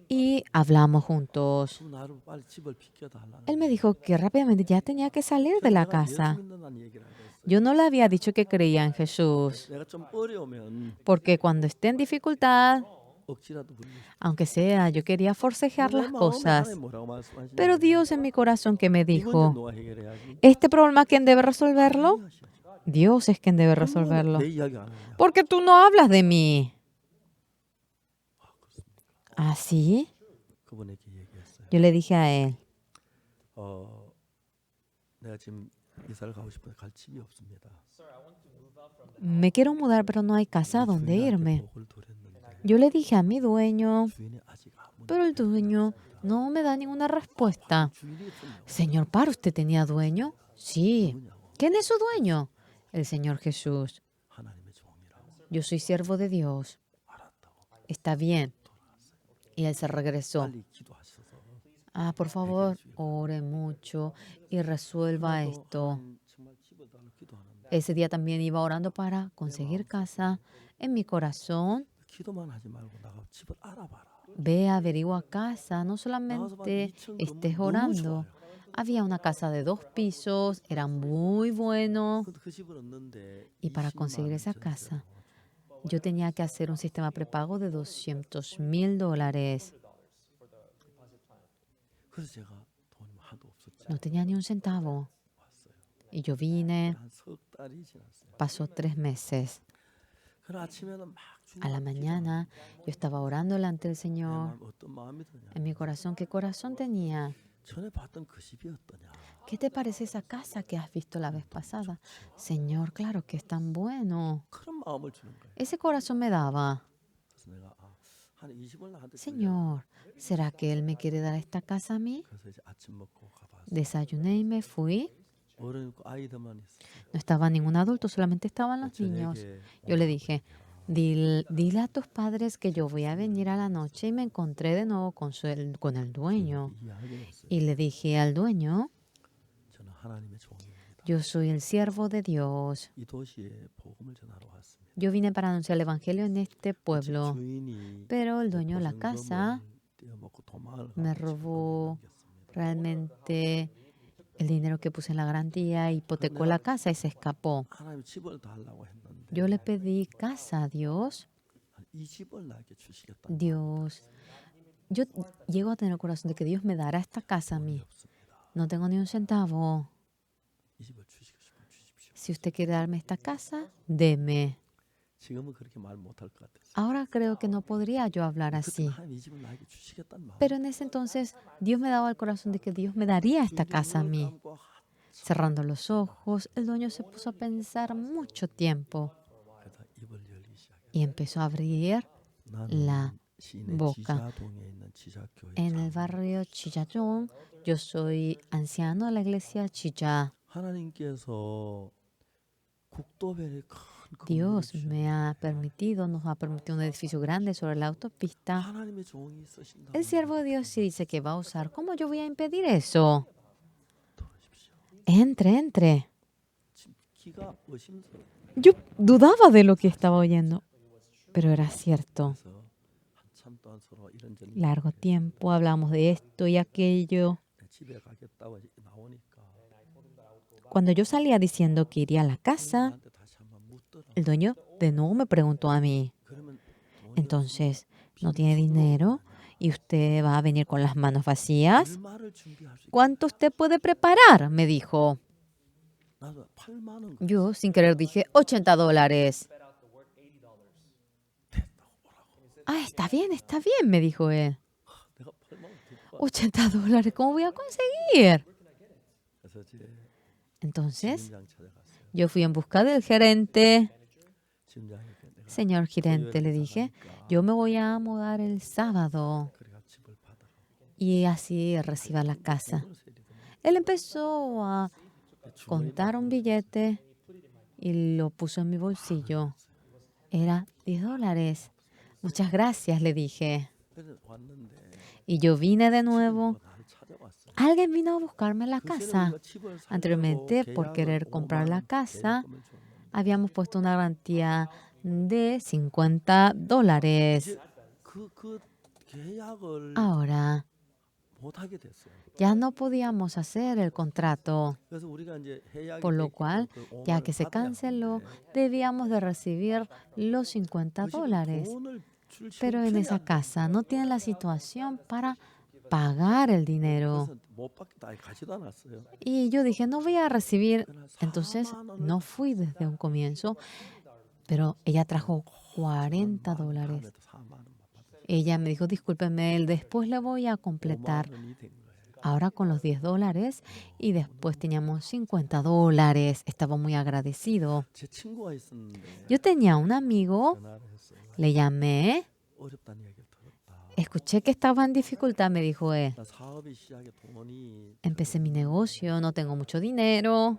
y hablamos juntos. 그 나를 빨리 집을 비켜달라는 Él me 거예요. dijo que rápidamente ya tenía que salir de 그래서 la 내가 예수 casa. 믿는다는 얘기를 했어요. Yo no le había dicho que creía en Jesús, 내가 좀 어려우면 porque cuando esté en dificultad, 억지라도 부르고 싶어. aunque sea, yo quería forcejear 내 las 마음에 cosas. 하나님 뭐라고 말씀하시냐면 Pero Dios en mi corazón que me 이 문제 dijo, 너가 해결해야지. ¿este problema quién debe resolverlo? 하나님이 하셔야지. Dios es quien debe 그럼 너는 resolverlo. 내 이야기 안 하냐? Porque tú no hablas de mí. 아, 그렇습니까? ¿Así? 그분에게 얘기했어요. Yo le dije a él, 내가 지금 이사를 가고 싶은데 갈 집이 없습니다. me quiero mudar, pero no hay casa donde 주인한테 irme. 보고를 드렸는데 Yo le dije a mi dueño, 주인이 아직 아무 pero el dueño no me da ninguna respuesta. 주인이 있었냐고. Señor Par, ¿usted tenía dueño? Sí. 누구냐고. ¿Quién es su dueño? El Señor Jesús. 하나님의 종이라고. Yo soy siervo de Dios. 알았다고. Está bien. Y él se regresó. 빨리 기도하셔서 Por favor, ore mucho y resuelva 그래도 esto. 하나님 정말 집을 달라고 기도하는데 Ese día también iba orando para conseguir casa. En mi corazón, 기도만 하지 말고 나가 집을 알아봐라. ve, averigua casa. No 나가서 봐, solamente 2층 estés 너무 orando. 좋아요. Había una casa de 2 pisos, era muy bueno. 근데 그 집을 얻는데 Y para 20만 conseguir 원 esa 전세로. casa, yo tenía que hacer un sistema prepago de $200,000. 그래서 제가 돈이 하도 없었죠. No tenía ni un centavo. 왔어요. Y yo vine, 한 석 달이 지났어요. pasó 3 meses. 그 아침에는 막 A la mañana yo estaba orando delante del 내 Señor. 마음 어떤 마음이 드냐? En mi corazón, ¿qué corazón tenía? 전에 봤던 그 집이 어떠냐? ¿Qué te parece esa casa que has visto la vez pasada? Señor, claro que es tan bueno. 그런 마음을 주는 거예요. Ese corazón me daba. 그래서 내가 한 20을 나한테 주려고. Señor, ¿será que Él me quiere dar esta casa a mí? 그래서 이제 아침 먹고 가봤어요. Desayuné y me fui. 어른 있고 아이들만 있었어요. No estaba ningún adulto, solamente estaban los niños. 저녁에 Yo le dije, dile a tus padres que yo voy a venir a la noche y me encontré de nuevo con el dueño. 이야기를 했어요. Y le dije al dueño, 저는 하나님의 종입니다. yo soy el siervo de Dios. 이 도시에 복음을 전하러 왔습니다. Yo vine para anunciar el evangelio en este 집 pueblo, 주인이 pero el dueño de la casa 떼어먹고 도망을 me 가고 robó 집을 realmente el dinero que puse en la garantía, hipotecó la casa y se escapó. 하나님 집을 달라고 했는데 Yo le pedí casa a Dios. 이 집을 나에게 주시겠다. Dios, yo llego a tener el corazón de que Dios me dará esta casa a mí. No tengo ni un centavo. 이 집을 주시고 싶으면 주십시오. Si usted quiere darme esta casa, deme. 지금은 그렇게 말 못할 것 같아요. Ahora creo que no podría yo hablar 그때 así. 하나님 이 집을 나에게 주시겠다는 마음. Pero en ese entonces Dios me daba el corazón de que Dios me daría esta casa a mí. Cerrando los ojos, el dueño se puso a pensar mucho tiempo 그래서 입을 열기 시작해요. y empezó a abrir la 나는 시내 boca. 지자동에 있는 지자교회 en el barrio Chillachón. Yo soy anciano de la iglesia Chilla. 하나님께서 국도변에 큰 건물을 Dios 주셨어요. me ha permitido, nos ha permitido un edificio grande sobre la autopista. 하나님의 종이 쓰신다. El siervo de Dios sí dice que va a usar. ¿Cómo yo voy a impedir eso? 들어오십시오. Entre. 지금 귀가 의심스러워. Yo dudaba de lo que estaba oyendo, pero era cierto. 그래서 한참 동안 서로 이런저런 Largo tiempo hablamos de esto y aquello. 내 집에 가겠다고 나오니까 Cuando yo salía diciendo que iría a la casa, 나한테 다시 한번 묻더라. el dueño de nuevo me preguntó a mí. 그러면 돈이 Entonces, ¿no tiene dinero? ¿Y usted va a venir con las manos vacías? 얼마를 준비할 수 있어? ¿Cuánto usted puede preparar? Me dijo. 나도 8만 원 Yo, sin querer, dije $80. Está bien, me dijo él. 내가 8만 원 더 $80, ¿cómo voy a conseguir? 그래서 이제 Entonces, 지점장 찾아갔어요. yo fui en busca del gerente. 지점장에게 내가 Señor gerente, le dije, yo me voy a mudar el sábado 그래가 집을 받아라. y así reciba la casa. Él empezó a contar un billete y lo puso en mi bolsillo. Era $10. Muchas gracias, le dije. 그래서 왔는데 Y yo vine de nuevo. 나를 찾아왔어요. Alguien vino a buscarme la 그때는 casa. 우리가 집을 살려고 Anteriormente, por 계약을 querer comprar 5만 la 원 casa, 계약금을 줬는데 habíamos puesto una garantía de $50. 그 Ahora ya no podíamos hacer el contrato, por lo cual, ya que se canceló, debíamos de recibir los $50. Pero en esa casa no tienen la situación para pagar el dinero. Y yo dije, no voy a recibir. Entonces no fui desde un comienzo, pero ella trajo $40. Ella me dijo, discúlpeme, después le voy a completar. Ahora con los $10 y después teníamos $50. Estaba muy agradecido. Yo tenía un amigo, le llamé, escuché que estaba en dificultad, me dijo él. Empecé mi negocio, no tengo mucho dinero.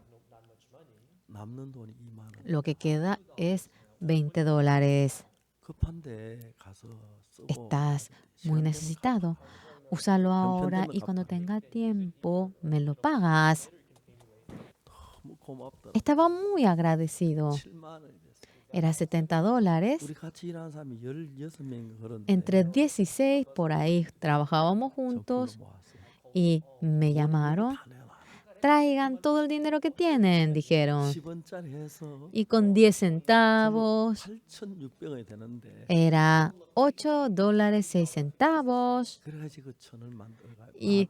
Lo que queda es $20. Estás muy necesitado. Úsalo ahora y cuando tenga tiempo me lo pagas. Estaba muy agradecido. Era $70. Entre 16 por ahí trabajábamos juntos y me llamaron. Traigan todo el dinero que tienen, dijeron. Y con 10 centavos era $8.06. Y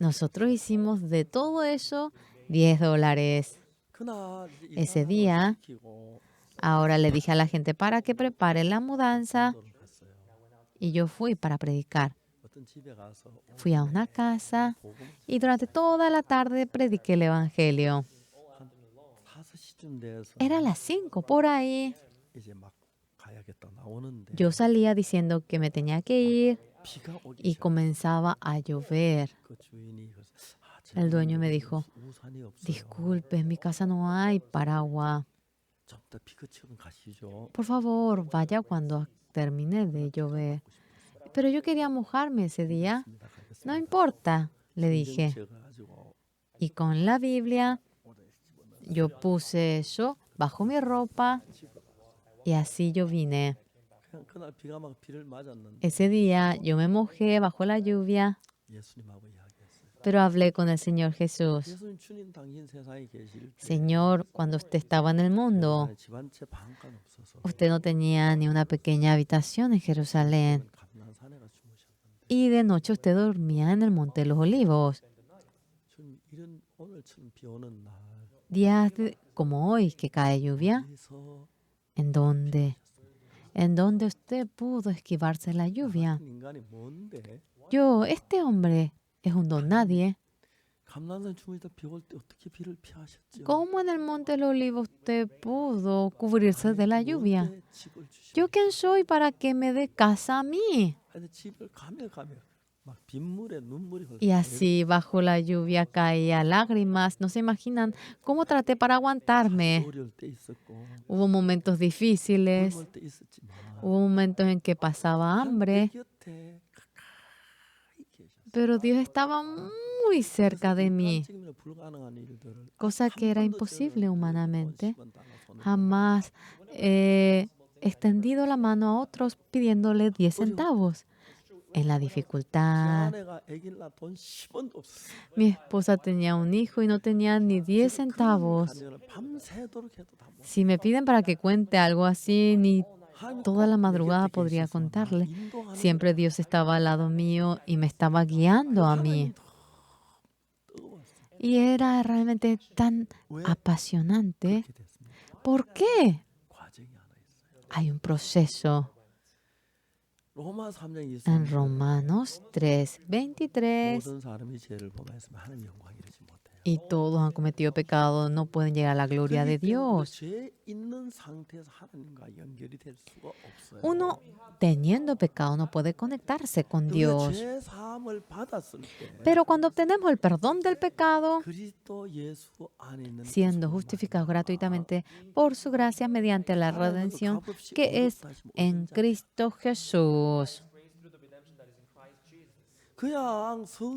nosotros hicimos de todo eso $10. Ese día, ahora le dije a la gente para que prepare la mudanza y yo fui para predicar. Fui a una casa y durante toda la tarde prediqué el Evangelio. Era las 5 por ahí. Yo salía diciendo que me tenía que ir y comenzaba a llover. El dueño me dijo, disculpe, en mi casa no hay paraguas. Por favor, vaya cuando termine de llover. Pero yo quería mojarme ese día. No importa, le dije. Y con la Biblia, yo puse eso bajo mi ropa y así yo vine. Ese día yo me mojé bajo la lluvia, pero hablé con el Señor Jesús. Señor, cuando usted estaba en el mundo, usted no tenía ni una pequeña habitación en Jerusalén. Y de noche usted dormía en el Monte de los Olivos. Días como hoy que cae lluvia, ¿en dónde? ¿En dónde usted pudo esquivarse la lluvia? Este hombre es un don nadie. ¿Cómo en el Monte de los Olivos usted pudo cubrirse de la lluvia? ¿Yo quién soy para que me dé casa a mí? Y así bajo la lluvia caía lágrimas. No se imaginan cómo traté para aguantarme. Hubo momentos difíciles. Hubo momentos en que pasaba hambre. Pero Dios estaba muy cerca de mí, cosa que era imposible humanamente. Jamás he extendido la mano a otros pidiéndole 10 centavos. En la dificultad, mi esposa tenía un hijo y no tenía ni 10 centavos. Si me piden para que cuente algo así, ni toda la madrugada podría contarle. Siempre Dios estaba al lado mío y me estaba guiando a mí. Y era realmente tan apasionante. ¿Por qué? Hay un proceso. En Romanos 3:23, y todos han cometido pecado, no pueden llegar a la gloria de Dios. Uno teniendo pecado no puede conectarse con Dios. Pero cuando obtenemos el perdón del pecado, siendo justificados gratuitamente por su gracia mediante la redención que es en Cristo Jesús.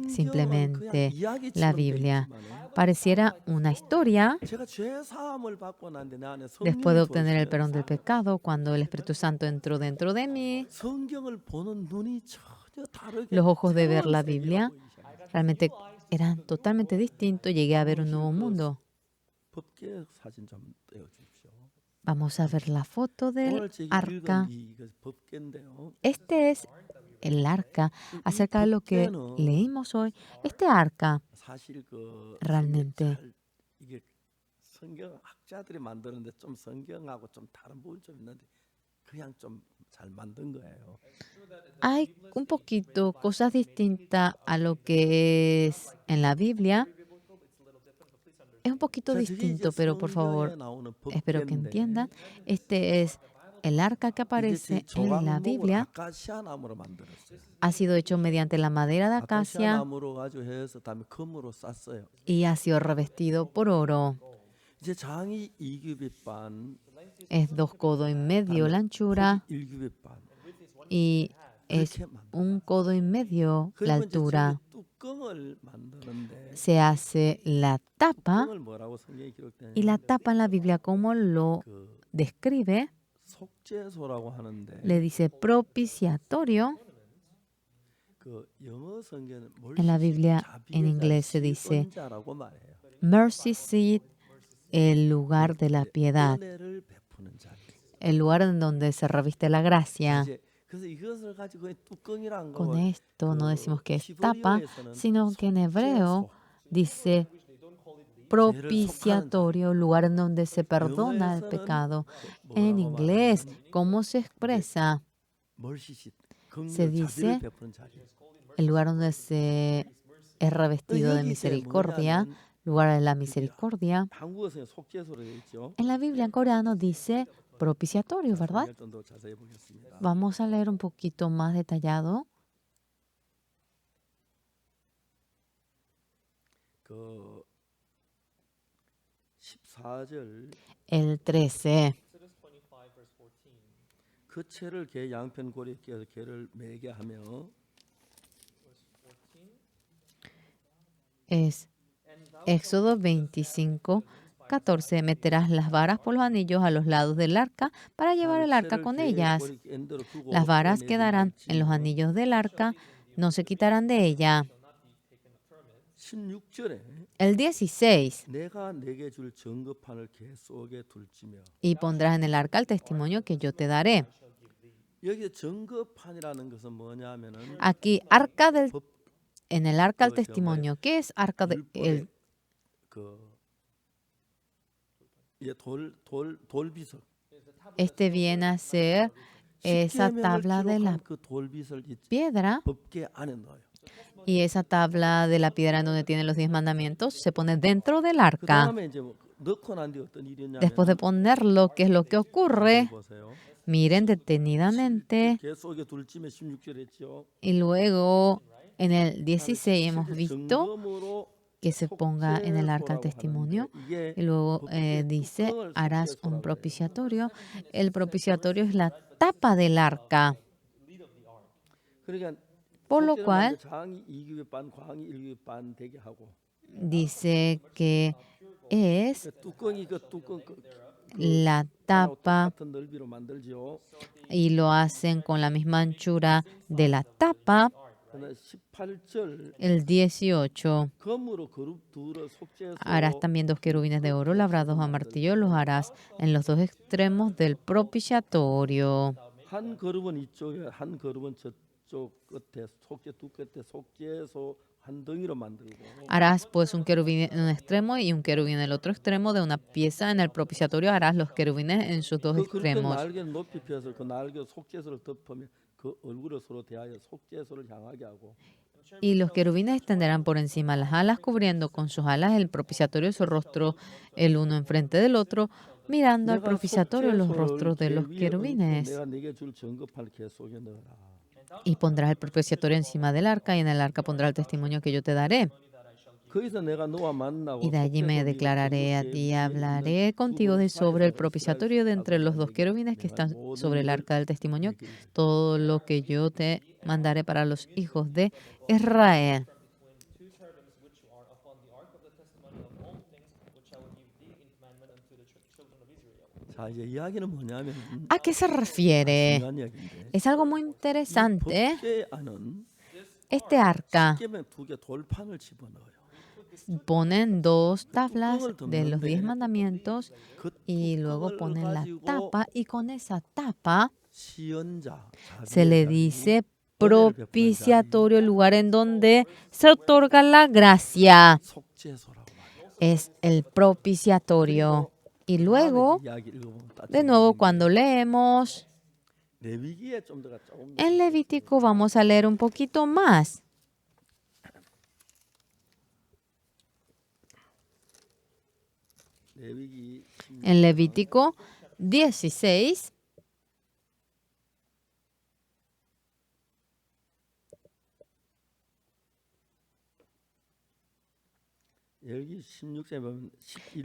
Simplemente la Biblia pareciera una historia después de obtener el perdón del pecado, cuando el Espíritu Santo entró dentro de mí. Los ojos de ver la Biblia realmente eran totalmente distintos. Llegué a ver un nuevo mundo. Vamos a ver la foto del arca. Este es el arca. Acerca de lo que leímos hoy, este arca realmente 성경학자들이 만드는데 좀 성경하고 좀 다른 부분이 좀 있는데 그냥 좀 잘 만든 거예요. hay un poquito cosas distintas a lo que es en la Biblia. Es un poquito distinto, pero por favor, espero que entiendan. Este es el arca que aparece en la Biblia. Ha sido hecho mediante la madera de acacia y ha sido revestido por oro. Es 2 codos y medio la anchura y es 1 codo y medio la altura. Se hace la tapa, y la tapa en la Biblia, como lo describe, le dice propiciatorio. En la Biblia en inglés se dice mercy seat, el lugar de la piedad, el lugar en donde se reviste la gracia. Con esto no decimos que es tapa, sino que en hebreo dice propiciatorio, lugar en donde se perdona el pecado. En inglés, ¿cómo se expresa? Se dice el lugar donde se es revestido de misericordia, lugar de la misericordia. En la Biblia en coreano dice propiciatorio, ¿verdad? Vamos a leer un poquito más detallado. El 13. Es Éxodo 25, 14. Meterás las varas por los anillos a los lados del arca para llevar el arca con ellas. Las varas quedarán en los anillos del arca, no se quitarán de ella. El 16. Y pondrás en el arca el testimonio que yo te daré. Aquí, en el arca del testimonio. ¿Qué es arca del Este viene a ser esa tabla de la piedra, y esa tabla de la piedra en donde tienen los 10 mandamientos se pone dentro del arca. Después de ponerlo, ¿qué es lo que ocurre? Miren detenidamente. Y luego en el 16 hemos visto que se ponga en el arca el testimonio. Y luego dice, harás un propiciatorio. El propiciatorio es la tapa del arca. Por lo cual, dice que es la tapa, y lo hacen con la misma anchura de la tapa. El 18. Harás también 2 querubines de oro labrados a martillo, los harás en los 2 extremos del propiciatorio. Harás pues un querubín en un extremo y un querubín en el otro extremo de una pieza. En el propiciatorio harás los querubines en sus 2 extremos. Y los querubines extenderán por encima las alas, cubriendo con sus alas el propiciatorio su rostro, el uno enfrente del otro, mirando al propiciatorio los rostros de los querubines. Y pondrás el propiciatorio encima del arca, y en el arca pondrás el testimonio que yo te daré. Y de allí me declararé a ti y hablaré contigo sobre el propiciatorio de entre los dos querubines que están sobre el arca del testimonio, todo lo que yo te mandaré para los hijos de Israel. ¿A qué se refiere? Es algo muy interesante. Este arca ponen 2 tablas de los 10 mandamientos y luego ponen la tapa, y con esa tapa se le dice propiciatorio, el lugar en donde se otorga la gracia. Es el propiciatorio. Y luego, de nuevo, cuando leemos en Levítico, vamos a leer un poquito más. En Levítico 16,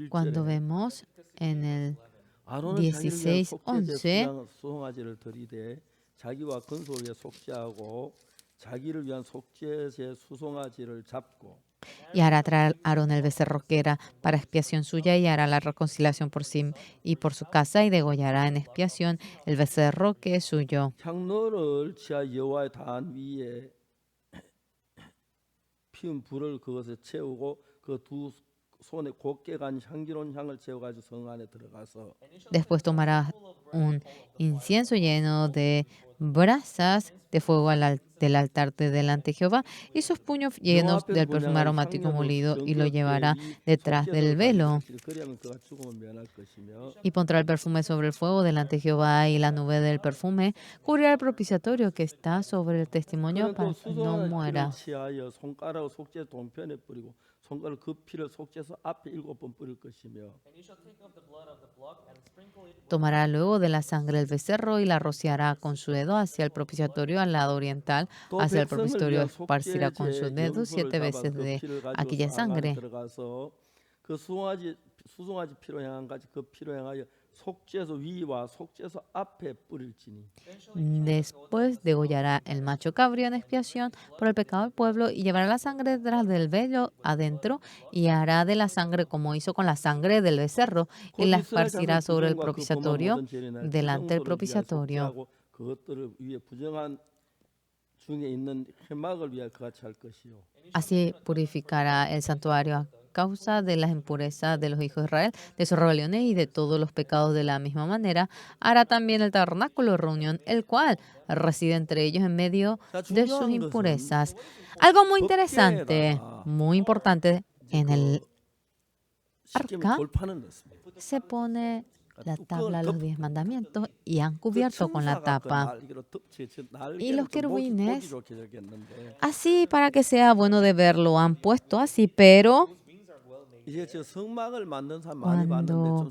cuando vemos en el 16:11, y hará traer Aarón el becerro que era para expiación suya, y hará la reconciliación por sí y por su casa, y degollará en expiación el becerro que es suyo. Después tomará un incienso lleno de brasas de fuego del altar de delante de Jehová, y sus puños llenos del perfume aromático molido, y lo llevará detrás del velo. Y pondrá el perfume sobre el fuego delante de Jehová, y la nube del perfume cubrirá el propiciatorio que está sobre el testimonio para que no muera. Tomará luego de la sangre del becerro y la rociará con su dedo hacia el propiciatorio al lado oriental. Hacia el propiciatorio esparcirá con su dedo 7 veces de aquella sangre. Después degollará el macho cabrío en expiación por el pecado del pueblo, y llevará la sangre detrás del velo adentro, y hará de la sangre como hizo con la sangre del becerro, y la esparcirá sobre el propiciatorio delante del propiciatorio. Así purificará el santuario a causa de las impurezas de los hijos de Israel, de sus rebeliones y de todos los pecados. De la misma manera hará también el tabernáculo de reunión, el cual reside entre ellos en medio de sus impurezas. Algo muy interesante, muy importante, en el arca se pone la tabla de los 10 mandamientos, y han cubierto con la tapa. Y los querubines, así para que sea bueno de verlo, han puesto así, pero cuando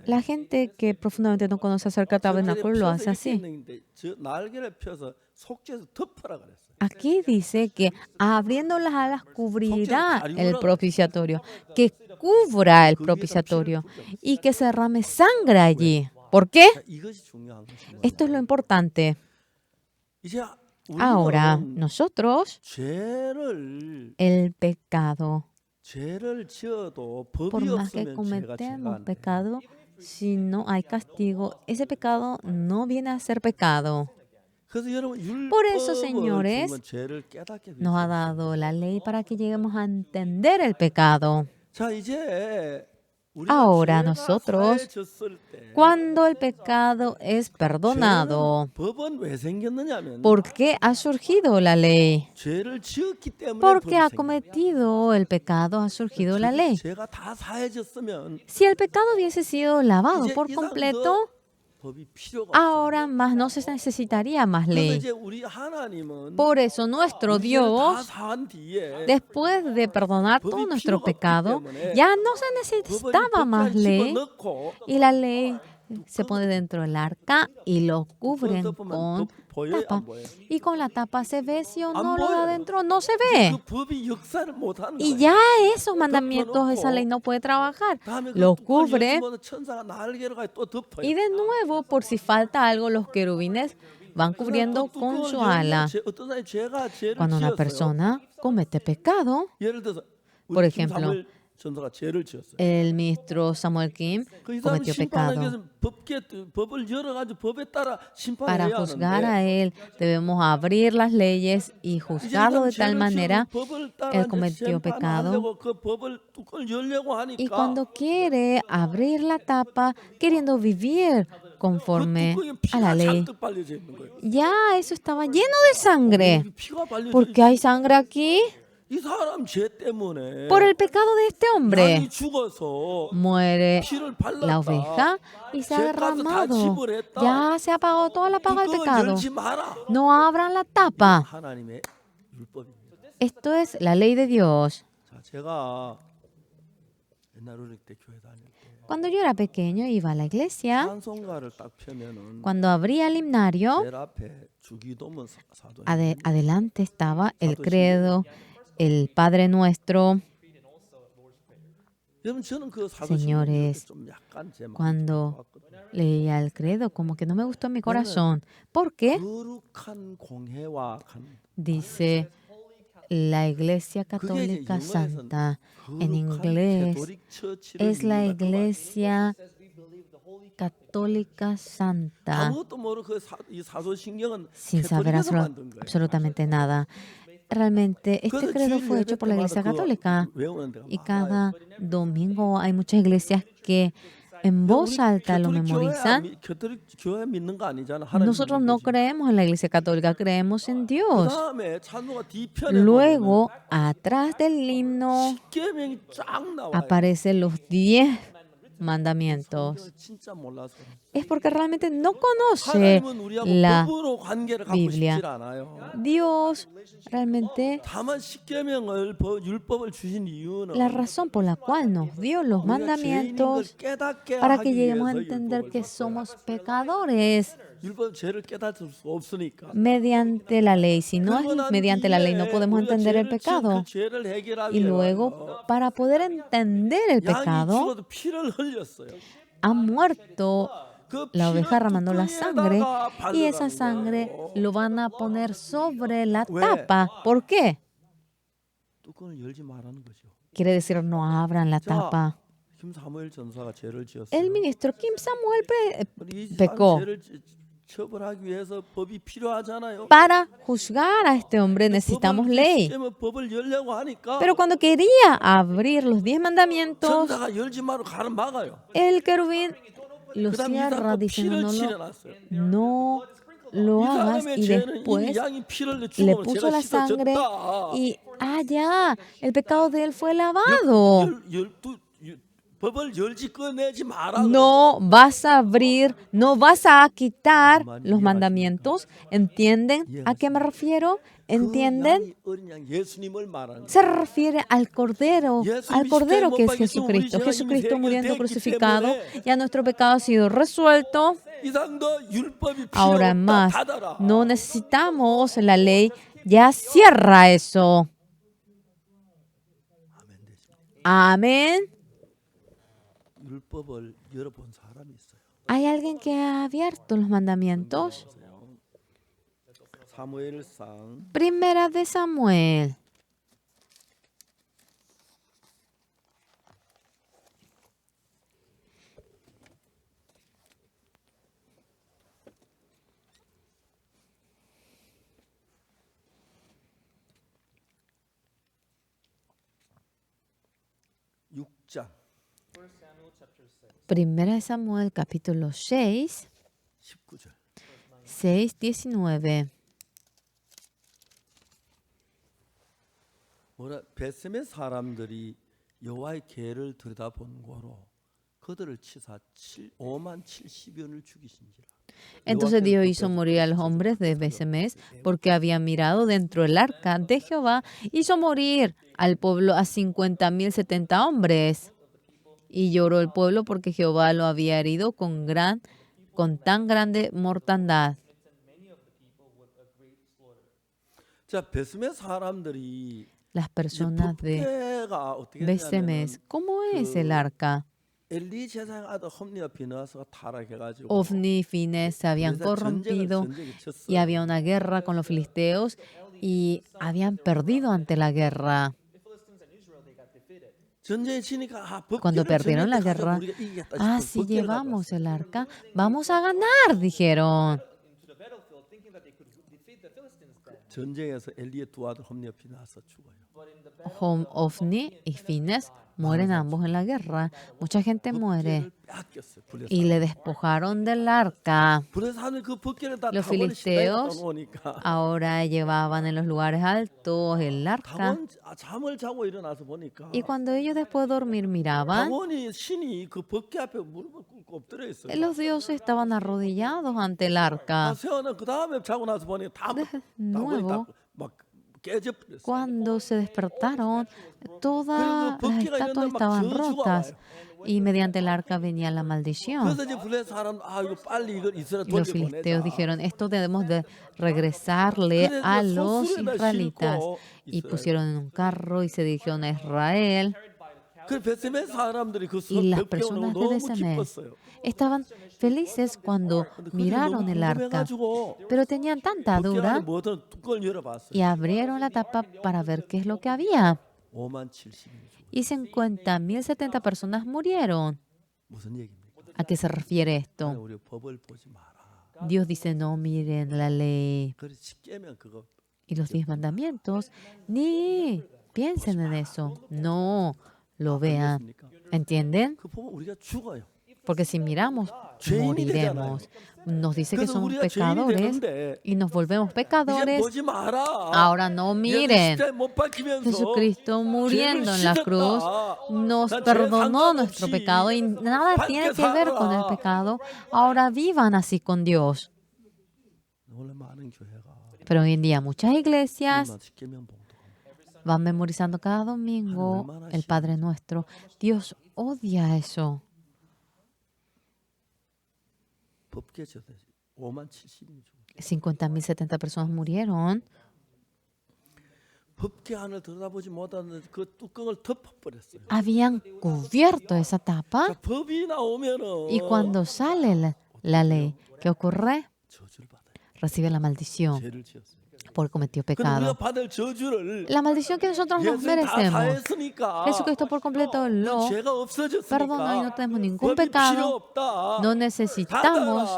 la gente que profundamente no conoce acerca del tabernáculo lo hace así. Aquí dice que abriendo las alas cubrirá el propiciatorio, que cubra el propiciatorio y que se derrame sangre allí. ¿Por qué? Esto es lo importante. Ahora, nosotros, el pecado, por más que cometemos pecado, si no hay castigo, ese pecado no viene a ser pecado. Por eso, señores, nos ha dado la ley para que lleguemos a entender el pecado. Ahora nosotros, cuando el pecado es perdonado, ¿por qué ha surgido la ley? Porque ha cometido el pecado, ha surgido la ley. Si el pecado hubiese sido lavado por completo, ahora más no se necesitaría más ley. Por eso nuestro Dios, después de perdonar todo nuestro pecado, ya no se necesitaba más ley, y la ley se pone dentro del arca y lo cubren con 보여요, tapa. 안 보여요? Y con la tapa se ve si o 안 no lo de 보여요. adentro, no se 이제 ve. 그 법이 역사를 못 하는 Y 거예요. ya esos mandamientos, esa ley no puede trabajar. 다음에 그 Lo 뚜껑을 cubre 열면 천사가 날개로 또 덮어요. y de nuevo, por si falta algo, los querubines van cubriendo con su ala. 어떤 사람이 죄를 Cuando una 지었어요. persona comete pecado, 예를 들어서 por 우리 ejemplo, 김사무엘 전사가 죄를 지었어요. el ministro Samuel Kim 그 이 사람 cometió 심판하기 pecado. 위해서 법을 열어가지고 법에 따라 Para 심판해야 juzgar 하는데 a él, debemos abrir las leyes y 이제 이 juzgarlo 사람 de tal 죄를 manera. 지어서 법을 따라 él 이제 cometió pecado. 심판하려고 그 법을 뚜껑을 열려고 Y 하니까 cuando quiere abrir la tapa, queriendo vivir 그 conforme 뚜껑에 a la 피가 ley, 잔뜩 발려져 있는 거예요. ya eso estaba lleno de sangre. 여기 피가 발려져 ¿Por qué hay sangre aquí? 이 사람 죄 때문에 Por el pecado de este hombre. 양이 죽어서 Muere 피를 la 발랐다. oveja y se ha 죄값을 다 derramado. 지불했다. Ya se ha pagado toda la paga del 뚜껑을 pecado. 열지 마라. No abran la tapa. 하나님의 율법입니다. Esto es la ley de Dios. 자, 제가 옛날 어릴 때 교회 다닐 때 Cuando yo era pequeño iba a la iglesia. 찬송가를 딱 펴면은 Cuando abría el himnario, 제일 앞에 주기도문 사도. adelante estaba el credo, el Padre Nuestro. 여러분 저는 그 Señores, 좀 약간 제 마음에 cuando 들어왔거든요. leía el credo, como que no me gustó en mi corazón. ¿Por qué? 거룩한 공회와 간 Dice la Iglesia Católica Santa. En inglés es la Iglesia Católica Santa. 아무것도 모르고 이 사도신경은 Sin saber 캐톨릭에서 만든 거예요. absolutamente nada. Realmente este 그래서 credo 주일 fue 예배 hecho por la Iglesia 때마다 그거 Católica. 외우는 데가 Y 많아요. cada domingo hay muchas iglesias que en voz alta lo memorizan. 캐톨릭 교회 믿는 거 아니잖아. 하나님 Nosotros 믿는 no 거지. creemos en la Iglesia Católica, creemos en Dios. 그다음에 찬송가 뒤편에 Luego, atrás del himno 십계명이 쫙 나와요. aparecen los 10 mandamientos. 진짜 몰라서. Es porque realmente no conoce 하나님은 우리하고 la 법으로 관계를 갖고 Biblia. 싶지 않아요. Dios. Realmente 다만 십계명을 율법을 주신 이유는 la razón por la cual nos dio los 우리가 죄인인 걸 mandamientos 깨닫게 para 하기 que lleguemos a 위해서 entender 율법을 que 줬어요. somos pecadores 율법 죄를 깨닫을 수 없으니까. mediante la ley. Si no 그러고 es 난 mediante la ley, no 뒤에 podemos 우리가 entender el 죄를 지은 pecado. 그 죄를 해결하기 Y 위해서 luego, para poder entender el 양이 pecado, 죽어도 피를 흘렸어요. ha muerto 그 la oveja 피를 derramando la sangre 뚜껑에다가 y esa 바르라는 sangre 거예요. lo van a poner sobre la 왜? tapa. ¿Por qué? 뚜껑을 열지 말라는 거죠. Quiere decir, no abran la tapa. 김사무엘 전사가 죄를 지었어요. El ministro Kim Samuel 이 pecó. 사람 죄를 처벌하기 위해서 법이 필요하잖아요. Para juzgar a este hombre necesitamos ley. 법을 열려고 하니까 Pero cuando quería abrir los 10 mandamientos, 전사가 열지 말고 가는 막아요. el querubín lo 그다음 이 cierra 사람 diciendo 피를 no 칠해놨어요. lo, no lo 이 hagas. 사람의 Y 죄는 después 이미 양이 피를 le 죽으면 puso 제가 la sangre 씻어졌다. y ya, el pecado de él fue lavado. 법을 열지 꺼내지 마라. No vas a abrir, no vas a quitar los mandamientos. ¿Entienden a qué me refiero? ¿Entienden? 어린 양 예수님을 말하는 Se refiere al Cordero que es Jesucristo. Jesucristo muriendo crucificado, ya nuestro pecado ha sido resuelto. 이상도 율법이 필요 Ahora 없다. más, 닫아라. no necesitamos la ley, ya cierra eso. Amén. 율법을 열어본 사람이 있어요. ¿Hay alguien que ha abierto los mandamientos? 사무엘상 Primera de Samuel. Primera de Samuel, capítulo 6, 19절. 6, 19. 뭐라 베셈의 사람들이 여호와의 계를 들여다본 거로 그들을 치사 5만 70연을 죽이신지라. Entonces Dios hizo morir a los hombres de Besemes porque habían mirado dentro del arca de Jehová. Hizo morir al pueblo a 50,070 hombres. Y lloró el pueblo porque Jehová lo había herido con tan grande mortandad. 자, 베스메 사람들이 Las 이제 personas de 법궤가 어떻게 Besemes, 되냐면은 ¿cómo es el 그 arca? 엘리 제사장 아들 홈리와 비나스가 타락해가지고 Ofni y Fines se habían 그래서 corrompido 전쟁을 y 쳤어요. había una guerra con los filisteos y habían perdido ante la guerra. 전쟁에 치니까 Cuando 법궤를 perdieron la 전쟁 때 가지고 guerra, 우리가 이기겠다 ah, 싶어서 si 법궤를 llevamos 가져왔어요. el arca, vamos a ganar, dijeron. 전쟁에서 엘리의 두 아들 홈리와 비나스 죽어요. Ofni y Fines mueren ambos en la guerra. Mucha gente muere 법궤를 뺏겼어요. 블레 y le despojaron del arca. 사람들이 그 법궤를 다 Los 다곤 신당에 갖다 filisteos 놓으니까 ahora llevaban en los lugares altos el arca. 다곤 잠을 자고 일어나서 보니까 Y cuando ellos después de dormir miraban, 다곤이 신이 그 법궤 앞에 무릎을 꿇고 엎드려 있어요. los dioses estaban arrodillados ante el 아, arca. 세어는 그 다음에 자고 나서 보니까 다곤이 nuevo, 막 깨져 버렸어요. Cuando se despertaron, todas 그리고 las 법궤가 estatuas 있는데 막 estaban 저주가 rotas 와요. y mediante el arca venía la maldición. 그래서 이제 블레 사람 이거 빨리 이걸 이스라엘 Y los filisteos 돌려보내자. dijeron, esto debemos de regresarle 그래서 a 이제 los 소수에다 israelitas. 싣고 Y 이스라엘. pusieron en un carro y se dirigieron a Israel. 그 베세메 사람들이 그 Y las 법궤 오는 거 personas de 너무 Besemes 기뻤어요. estaban felices cuando 근데 그들이 miraron 너무 el arca, 궁금해가지고 pero tenían tanta 법궤 안에 duda 뭐든 뚜껑을 열어봤어요. y abrieron la tapa para ver qué es lo que había. 5만 70이 죽어. Y 50,070 personas murieron. 무슨 얘기입니까? ¿A qué se refiere esto? 우리 법을 보지 마라. Dios dice, no miren la ley 그래 십계명 그거 y los 10 mandamientos, ni piensen en eso. No lo vean. 알겠습니까? ¿Entienden? 그 보면 우리가 죽어요. Porque si miramos, moriremos. Nos dice que 그래서 somos 우리가 죄인이 pecadores 되는데 y nos volvemos 이제 pecadores. 보지 마라. Ahora no miren. 예수 십자가에 못 박히면서 Jesucristo muriendo en la 죄를 cruz 씻었다. nos 난 죄 perdonó nuestro 상관없이 pecado y nada tiene que ver con el 살아라. pecado. Ahora vivan así con Dios. 원래 많은 교회가 Pero hoy en día muchas iglesias 일만 십계명 봉독합니다. van memorizando cada domingo el Padre Nuestro. Dios odia eso. 법계 저대 5만 70이 죽어. 50,070 personas murieron. 법계 안을 들여다보지 못하는 그 뚜껑을 덮어버렸어요. Habían cubierto esa tapa 자, 법이 나오면은 y cuando sale la ley, ¿qué ocurre? 저주를 받아요. Recibe la maldición 죄를 지었어요. porque cometió 근데 우리가 pecado. 받을 저주를 La maldición que nosotros nos 예수님 다 merecemos. 사했으니까 Jesucristo por completo lo 죄가 없어졌으니까 perdonó y no tenemos ningún 법이 필요 pecado. 없다. No necesitamos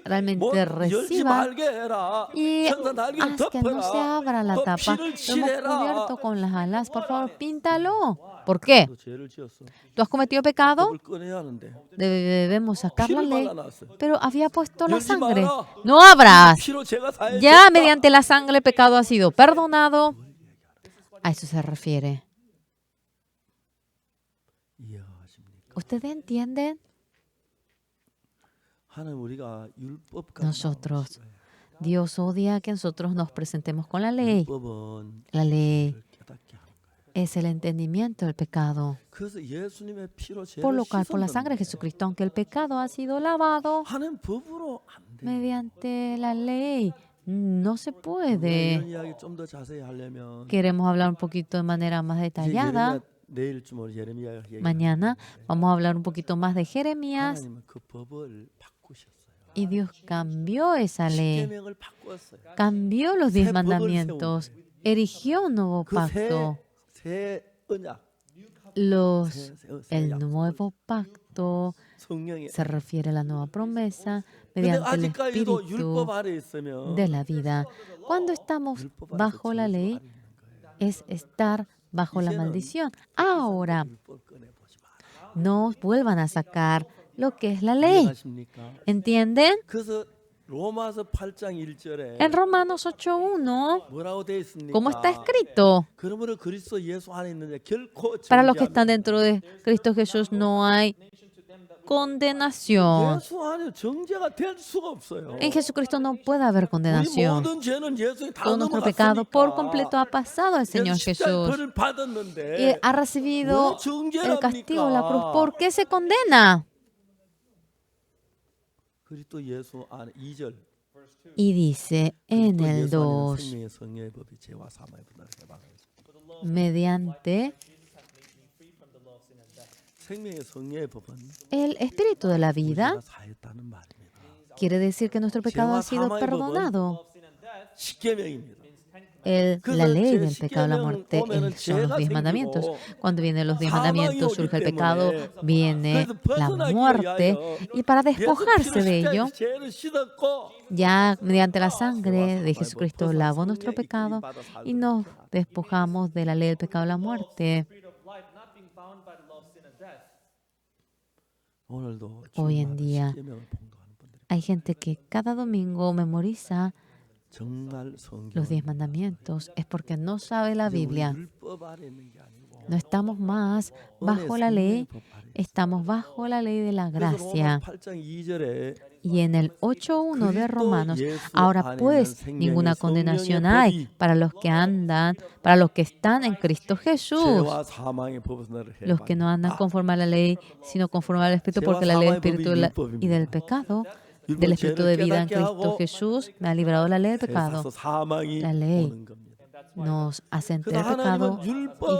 realmente 열지 reciba 말게 해라. y 천사 날개를 haz que no se 덮어라. abra la 또 tapa. 피를 Lo hemos 칠해라. cubierto con las alas. Por favor, píntalo. ¿Por qué? 너 죄를 지었어. ¿Tú has cometido pecado? 법을 꺼내야 하는데 Debemos sacar la 피를 ley. 발라놨어요. Pero había puesto la 열지 sangre. 마라. No abras. 피로 죄가 사해졌다. Ya mediante la sangre el pecado ha sido perdonado. A eso se refiere. 이해하십니까? ¿Ustedes entienden? 하나님 우리가 율법과 Nosotros, Dios odia que nosotros nos presentemos con la ley. 율법은 La ley 죄를 깨닫게 하는 거예요. es el entendimiento del pecado. 그래서 예수님의 피로 Por 죄를 lo cual, por la sangre de 씻었는데 Jesucristo, aunque el pecado ha sido lavado 하나님 법으로 안 돼요. mediante la ley, no se 우리가 puede. 이런 이야기 좀 더 자세히 하려면 Queremos hablar un poquito de manera más 이제 detallada. 내일쯤 우리 예레미야 얘기. Mañana vamos a hablar un poquito más de Jeremías. 하나님은 그 법을 바꾸셨어요. Y Dios cambió esa ley, 십계명을 바꾸었어요. cambió los 10 mandamientos, erigió un nuevo pacto. 그새 언약, El nuevo pacto 성령의. se refiere a la nueva promesa 근데 mediante el 아직까지도 espíritu 율법 아래 있으면 de la vida. Cuando estamos 율법 아래서 bajo la 저주 ley, 아래 있는 거예요. es estar bajo la maldición. Ahora, 율법 꺼내보지 마라. no vuelvan a sacar lo que es la ley. 이해하십니까? ¿Entienden? 그래서 로마서 8장 1절에 En Romanos 8:1, 뭐라고 되어 있습니까? ¿cómo está escrito? 그러므로 그리스도 예수 안에 있는데 결코 Para los que 정죄함이 están dentro de Cristo Jesús no hay condenación. 예수 안에 정죄가 될 수가 없어요. En Jesucristo no puede haber 우리 condenación. 모든 죄는 예수에 다 Todo nuestro pecado por completo 넘어갔으니까 ha pasado al Señor 예수 십자가의 Jesús 벌을 y 받았는데 ha 왜 recibido el castigo de la cruz. 정죄랍니까? ¿Por qué se condena? 그리스도 예수 안에 2절 Y dice en 그리스도 el 예수 안에는 2, 생명의 성령의 법이 죄와 사망의 분할을 해방하였습니다. mediante 생명의 성령의 법은 el Espíritu de la vida, 죄가 사했다는 말입니다. quiere decir que nuestro pecado ha sido perdonado. 십계명입니다. La ley del pecado de la muerte son los 10 mandamientos. Cuando vienen los 10 mandamientos surge el pecado, viene la muerte. Y para despojarse de ello, ya mediante la sangre de Jesucristo lavó nuestro pecado y nos despojamos de la ley del pecado de la muerte. Hoy en día hay gente que cada domingo memoriza los 10 mandamientos. Es porque no sabe la Biblia. No estamos más bajo la ley, estamos bajo la ley de la gracia. Y en el 8.1 de Romanos, ahora pues ninguna condenación hay para los que andan, para los que están en Cristo Jesús. Los que no andan conforme a la ley, sino conforme al Espíritu, porque la ley del Espíritu y del pecado, del Espíritu de vida en Cristo Jesús, me ha librado de la ley del pecado. La ley nos hace entrar el pecado y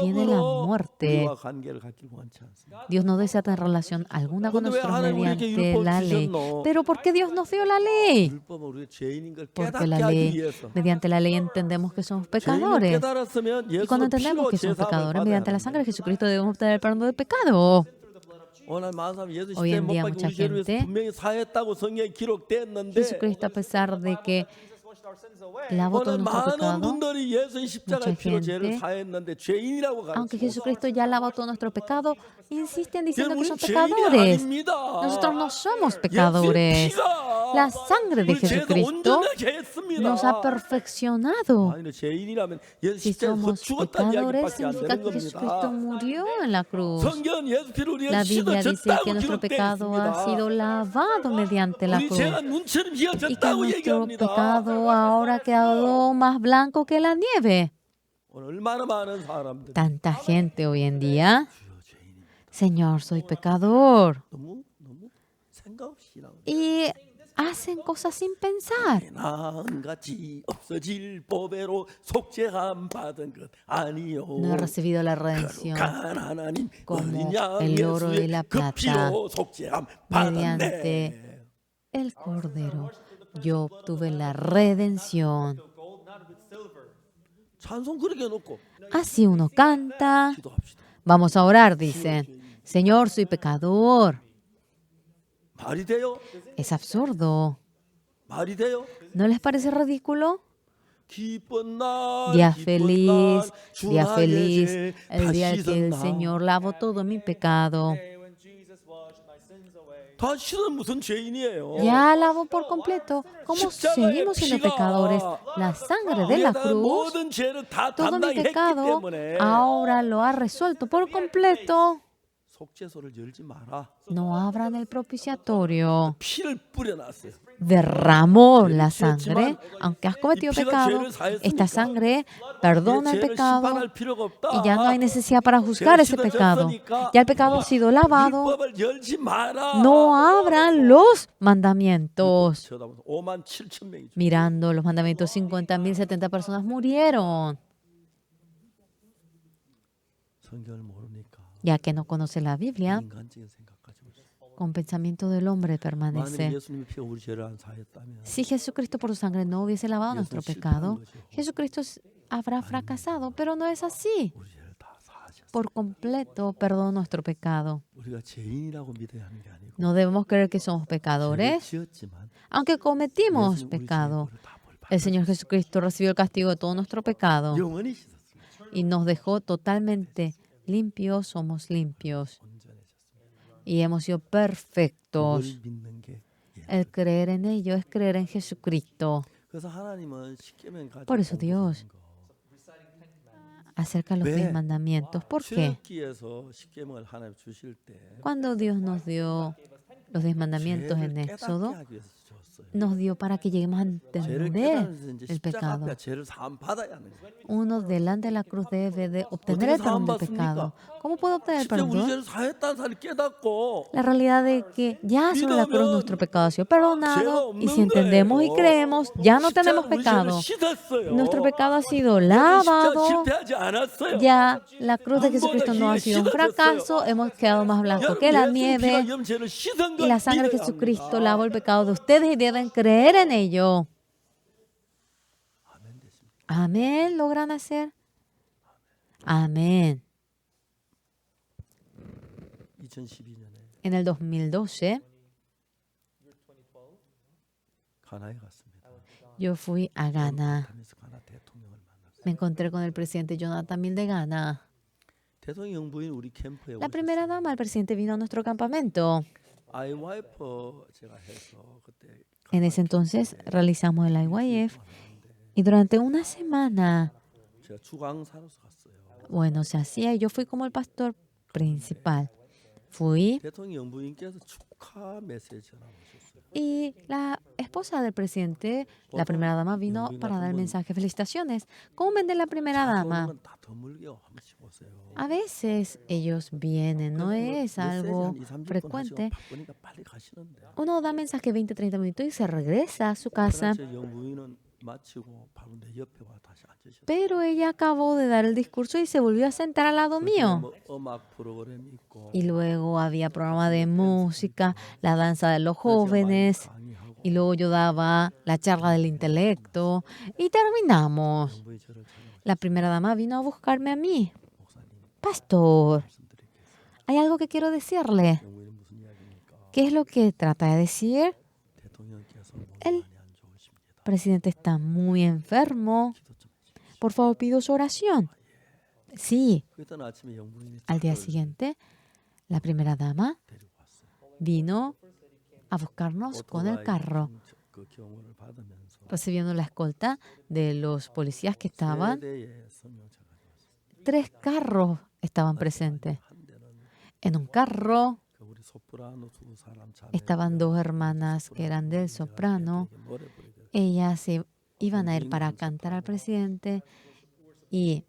viene la muerte. Dios no desea tener relación alguna con nosotros mediante la ley. Pero ¿por qué Dios nos dio la ley? Porque la ley, mediante la ley entendemos que somos pecadores. Y cuando entendemos que somos pecadores, mediante la sangre de Jesucristo debemos obtener el perdón del pecado. Hoy en día mucha gente, Jesucristo, a pesar de que lavó todo nuestro pecado, mucha gente, aunque Jesucristo ya lavó todo nuestro pecado, insisten diciendo que son pecadores. Nosotros no somos pecadores. La sangre de Jesucristo nos ha perfeccionado. Si somos pecadores, significa que Jesucristo murió en la cruz. La Biblia dice que nuestro pecado ha sido lavado mediante la cruz y que nuestro pecado ahora ha quedado más blanco que la nieve. Tanta gente hoy en día, Señor, soy pecador. Y hacen cosas sin pensar. No he recibido la redención como el oro y la plata. Mediante el Cordero yo obtuve la redención. Así uno canta. Vamos a orar, dicen. Señor, soy pecador. Es absurdo. ¿No les parece ridículo? Día feliz, el día que el Señor lavó todo mi pecado. Ya lavó por completo. ¿Cómo seguimos siendo pecadores? La sangre de la cruz, todo mi pecado, ahora lo ha resuelto por completo. No abran el propiciatorio. Derramó la sangre, aunque has cometido pecado. Esta sangre perdona el pecado y ya no hay necesidad para juzgar ese pecado. Ya el pecado ha sido lavado. No abran los mandamientos. Mirando los mandamientos, 50.070 personas murieron. Ya que no conoce la Biblia, con pensamiento del hombre permanece. Si Jesucristo por su sangre no hubiese lavado nuestro pecado, Jesucristo habrá fracasado, pero no es así. Por completo perdonó nuestro pecado. No debemos creer que somos pecadores, aunque cometimos pecado. El Señor Jesucristo recibió el castigo de todo nuestro pecado y nos dejó totalmente limpios, somos limpios y hemos sido perfectos. El creer en ello es creer en Jesucristo. Por eso Dios acerca de los 10 mandamientos. ¿Por qué? Cuando Dios nos dio los 10 mandamientos 죄를 en 깨닫게 Éxodo 하기 위해서 주었어요. nos dio para que lleguemos a 죄를 entender 깨달으면서 이제 el 십자가 pecado. 앞에 죄를 사함 받아야 하는 거예요. Uno delante de la cruz debe de obtener 어떻게 el perdón 사함 del 받습니까? pecado. ¿Cómo puedo obtener el 실제 우리 perdón? 죄를 사했다는 사실을 깨닫고 La realidad de que ya sobre la cruz nuestro pecado ha sido perdonado, y si entendemos y creemos, ya no tenemos 십자가는 우리 죄를 pecado. 씻었어요. Nuestro pecado ha sido 예수는 십자가 lavado. 실패하지 않았어요. Ya la cruz de 눈보다 Jesucristo no ha 희게 sido un 씻어졌어요. fracaso. Hemos quedado más blancos que 여러분 la 예수 피가 nieve. 여러분 죄를 씻은 Y 걸 la sangre de 믿어야 Jesucristo 합니다. lavó el pecado de ustedes y deben creer en ello. 아멘 됐습니다. Amén. ¿Logran hacer? Amén. 2012년에 En el 2012, 가나에 갔습니다. yo fui a Ghana. 가나에서 가나 대통령을 만났어요. Me encontré con el presidente Jonathan Mill de Ghana. 대통령 영부인 우리 캠프에 La primera 오셨어요. dama, el presidente, vino a nuestro campamento. IYF 제가 해서 그때 En ese entonces realizamos el IYF y durante una semana, 제가 주강사로서 갔어요. bueno, se hacía y yo fui como el pastor principal. Fui 대통령 영부인께서 축하 메시지 하나 오셨어요. y la esposa del presidente, la primera dama, vino para dar el mensaje. Felicitaciones. ¿Cómo vende la primera dama? 다 드물게 한 번씩 오세요. A veces ellos vienen, no es algo frecuente. 바쁘니까 빨리 가시는데. Uno da mensaje 20, 30 minutos y se regresa a su casa. 그러나 제 영부인은 마치고 바로 내 옆에 와 다시 앉으셨어요. Pero ella acabó de dar el discurso y se volvió a sentar al lado mío. 뭐 음악 프로그램이 있고 Y luego había programa de música, la danza de los jóvenes. 강의하고 Y luego yo daba la charla del intelecto. Y terminamos. 영부인 저를 찾아와서 La primera dama vino a buscarme a mí. 목사님 Pastor, 말씀드리겠습니다. hay algo que quiero decirle. 영부인은 무슨 이야기입니까? ¿Qué es lo que trata de decir? 대통령께서 몸이 El- 많이 안 좋으십니다. El presidente está muy enfermo. 기도 좀 해주십시오. Por favor, pido su oración. Sí. 그랬더니 아침에 영부인이 Al día 차를 siguiente, la primera dama 데리고 왔어요. vino a buscarnos con el 오토바이 carro, 그 경호를 받으면서 recibiendo la escolta de los policías que estaban. 세 대의 성령차가 왔어요. 3 carros estaban presentes. 한 대는 En un carro 그 우리 소프라노 두 사람 자매 estaban 2 hermanas que eran del soprano. 노래 부르게 Ellas se iban a ir para cantar al presidente y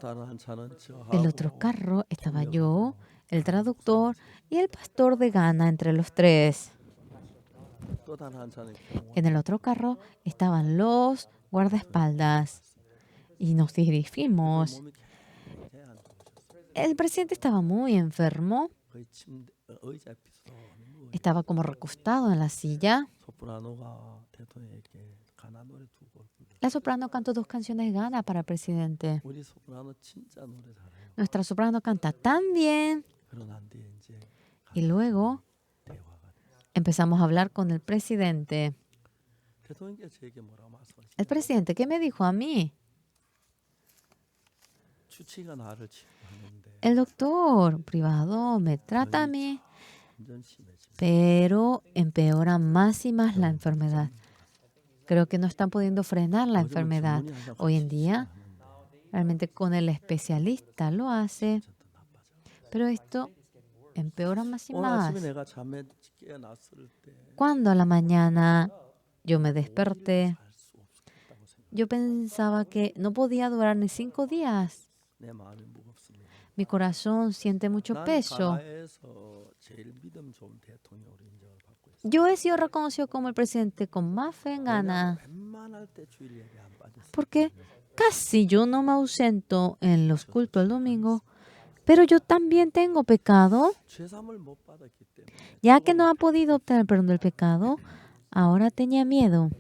다른 한 차는 el otro carro estaba yo, el traductor y el pastor de Ghana entre los 3. 또 다른 한 차는 경호 En el otro carro estaban los guardaespaldas y nos dirigimos. 몸이 굉장히 안 좋으셨어요. El presidente estaba muy enfermo, 거의 침대 의자에 비서 estaba como recostado en la silla. 소프라노가 대통령에게 가나 노래 두 곡 불렀어요. La soprano cantó 2 canciones de Ghana para el presidente. 우리 소프라노 진짜 노래 잘해요. Nuestra soprano canta tan bien. 그런 뒤에 이제 Y luego 대화가 돼요. empezamos a hablar con el presidente. 대통령께서 제게 뭐라고 말씀하시죠? El presidente, ¿qué me dijo a mí? 주치가 나를 치료하는데 El doctor privado me trata a mí, 완전 심해지고 pero empeora más y más la enfermedad. Creo que no están pudiendo frenar la enfermedad. Hoy en día, realmente con el especialista lo hace, pero esto empeora más y 오늘 아침에 más. 내가 잠에 깨어났을 때 Cuando a la mañana yo me desperté, 알 수 없겠다고 생각. yo pensaba que no podía durar ni 5 días. 내 마음이 무겁습니다. Mi corazón siente mucho 난 peso. 가나에서 제일 믿음 좋은 대통령으로 인정을 받고 있어요. Yo he sido reconocido como el presidente con más fe en Ghana, 웬만할 때 주일 예배 안 빠졌어요. porque casi yo no me ausento en los cultos el domingo, pero yo también tengo pecado. 죄삼을 못 받았기 때문에 Ya que no ha podido obtener el perdón del pecado, ahora tenía miedo.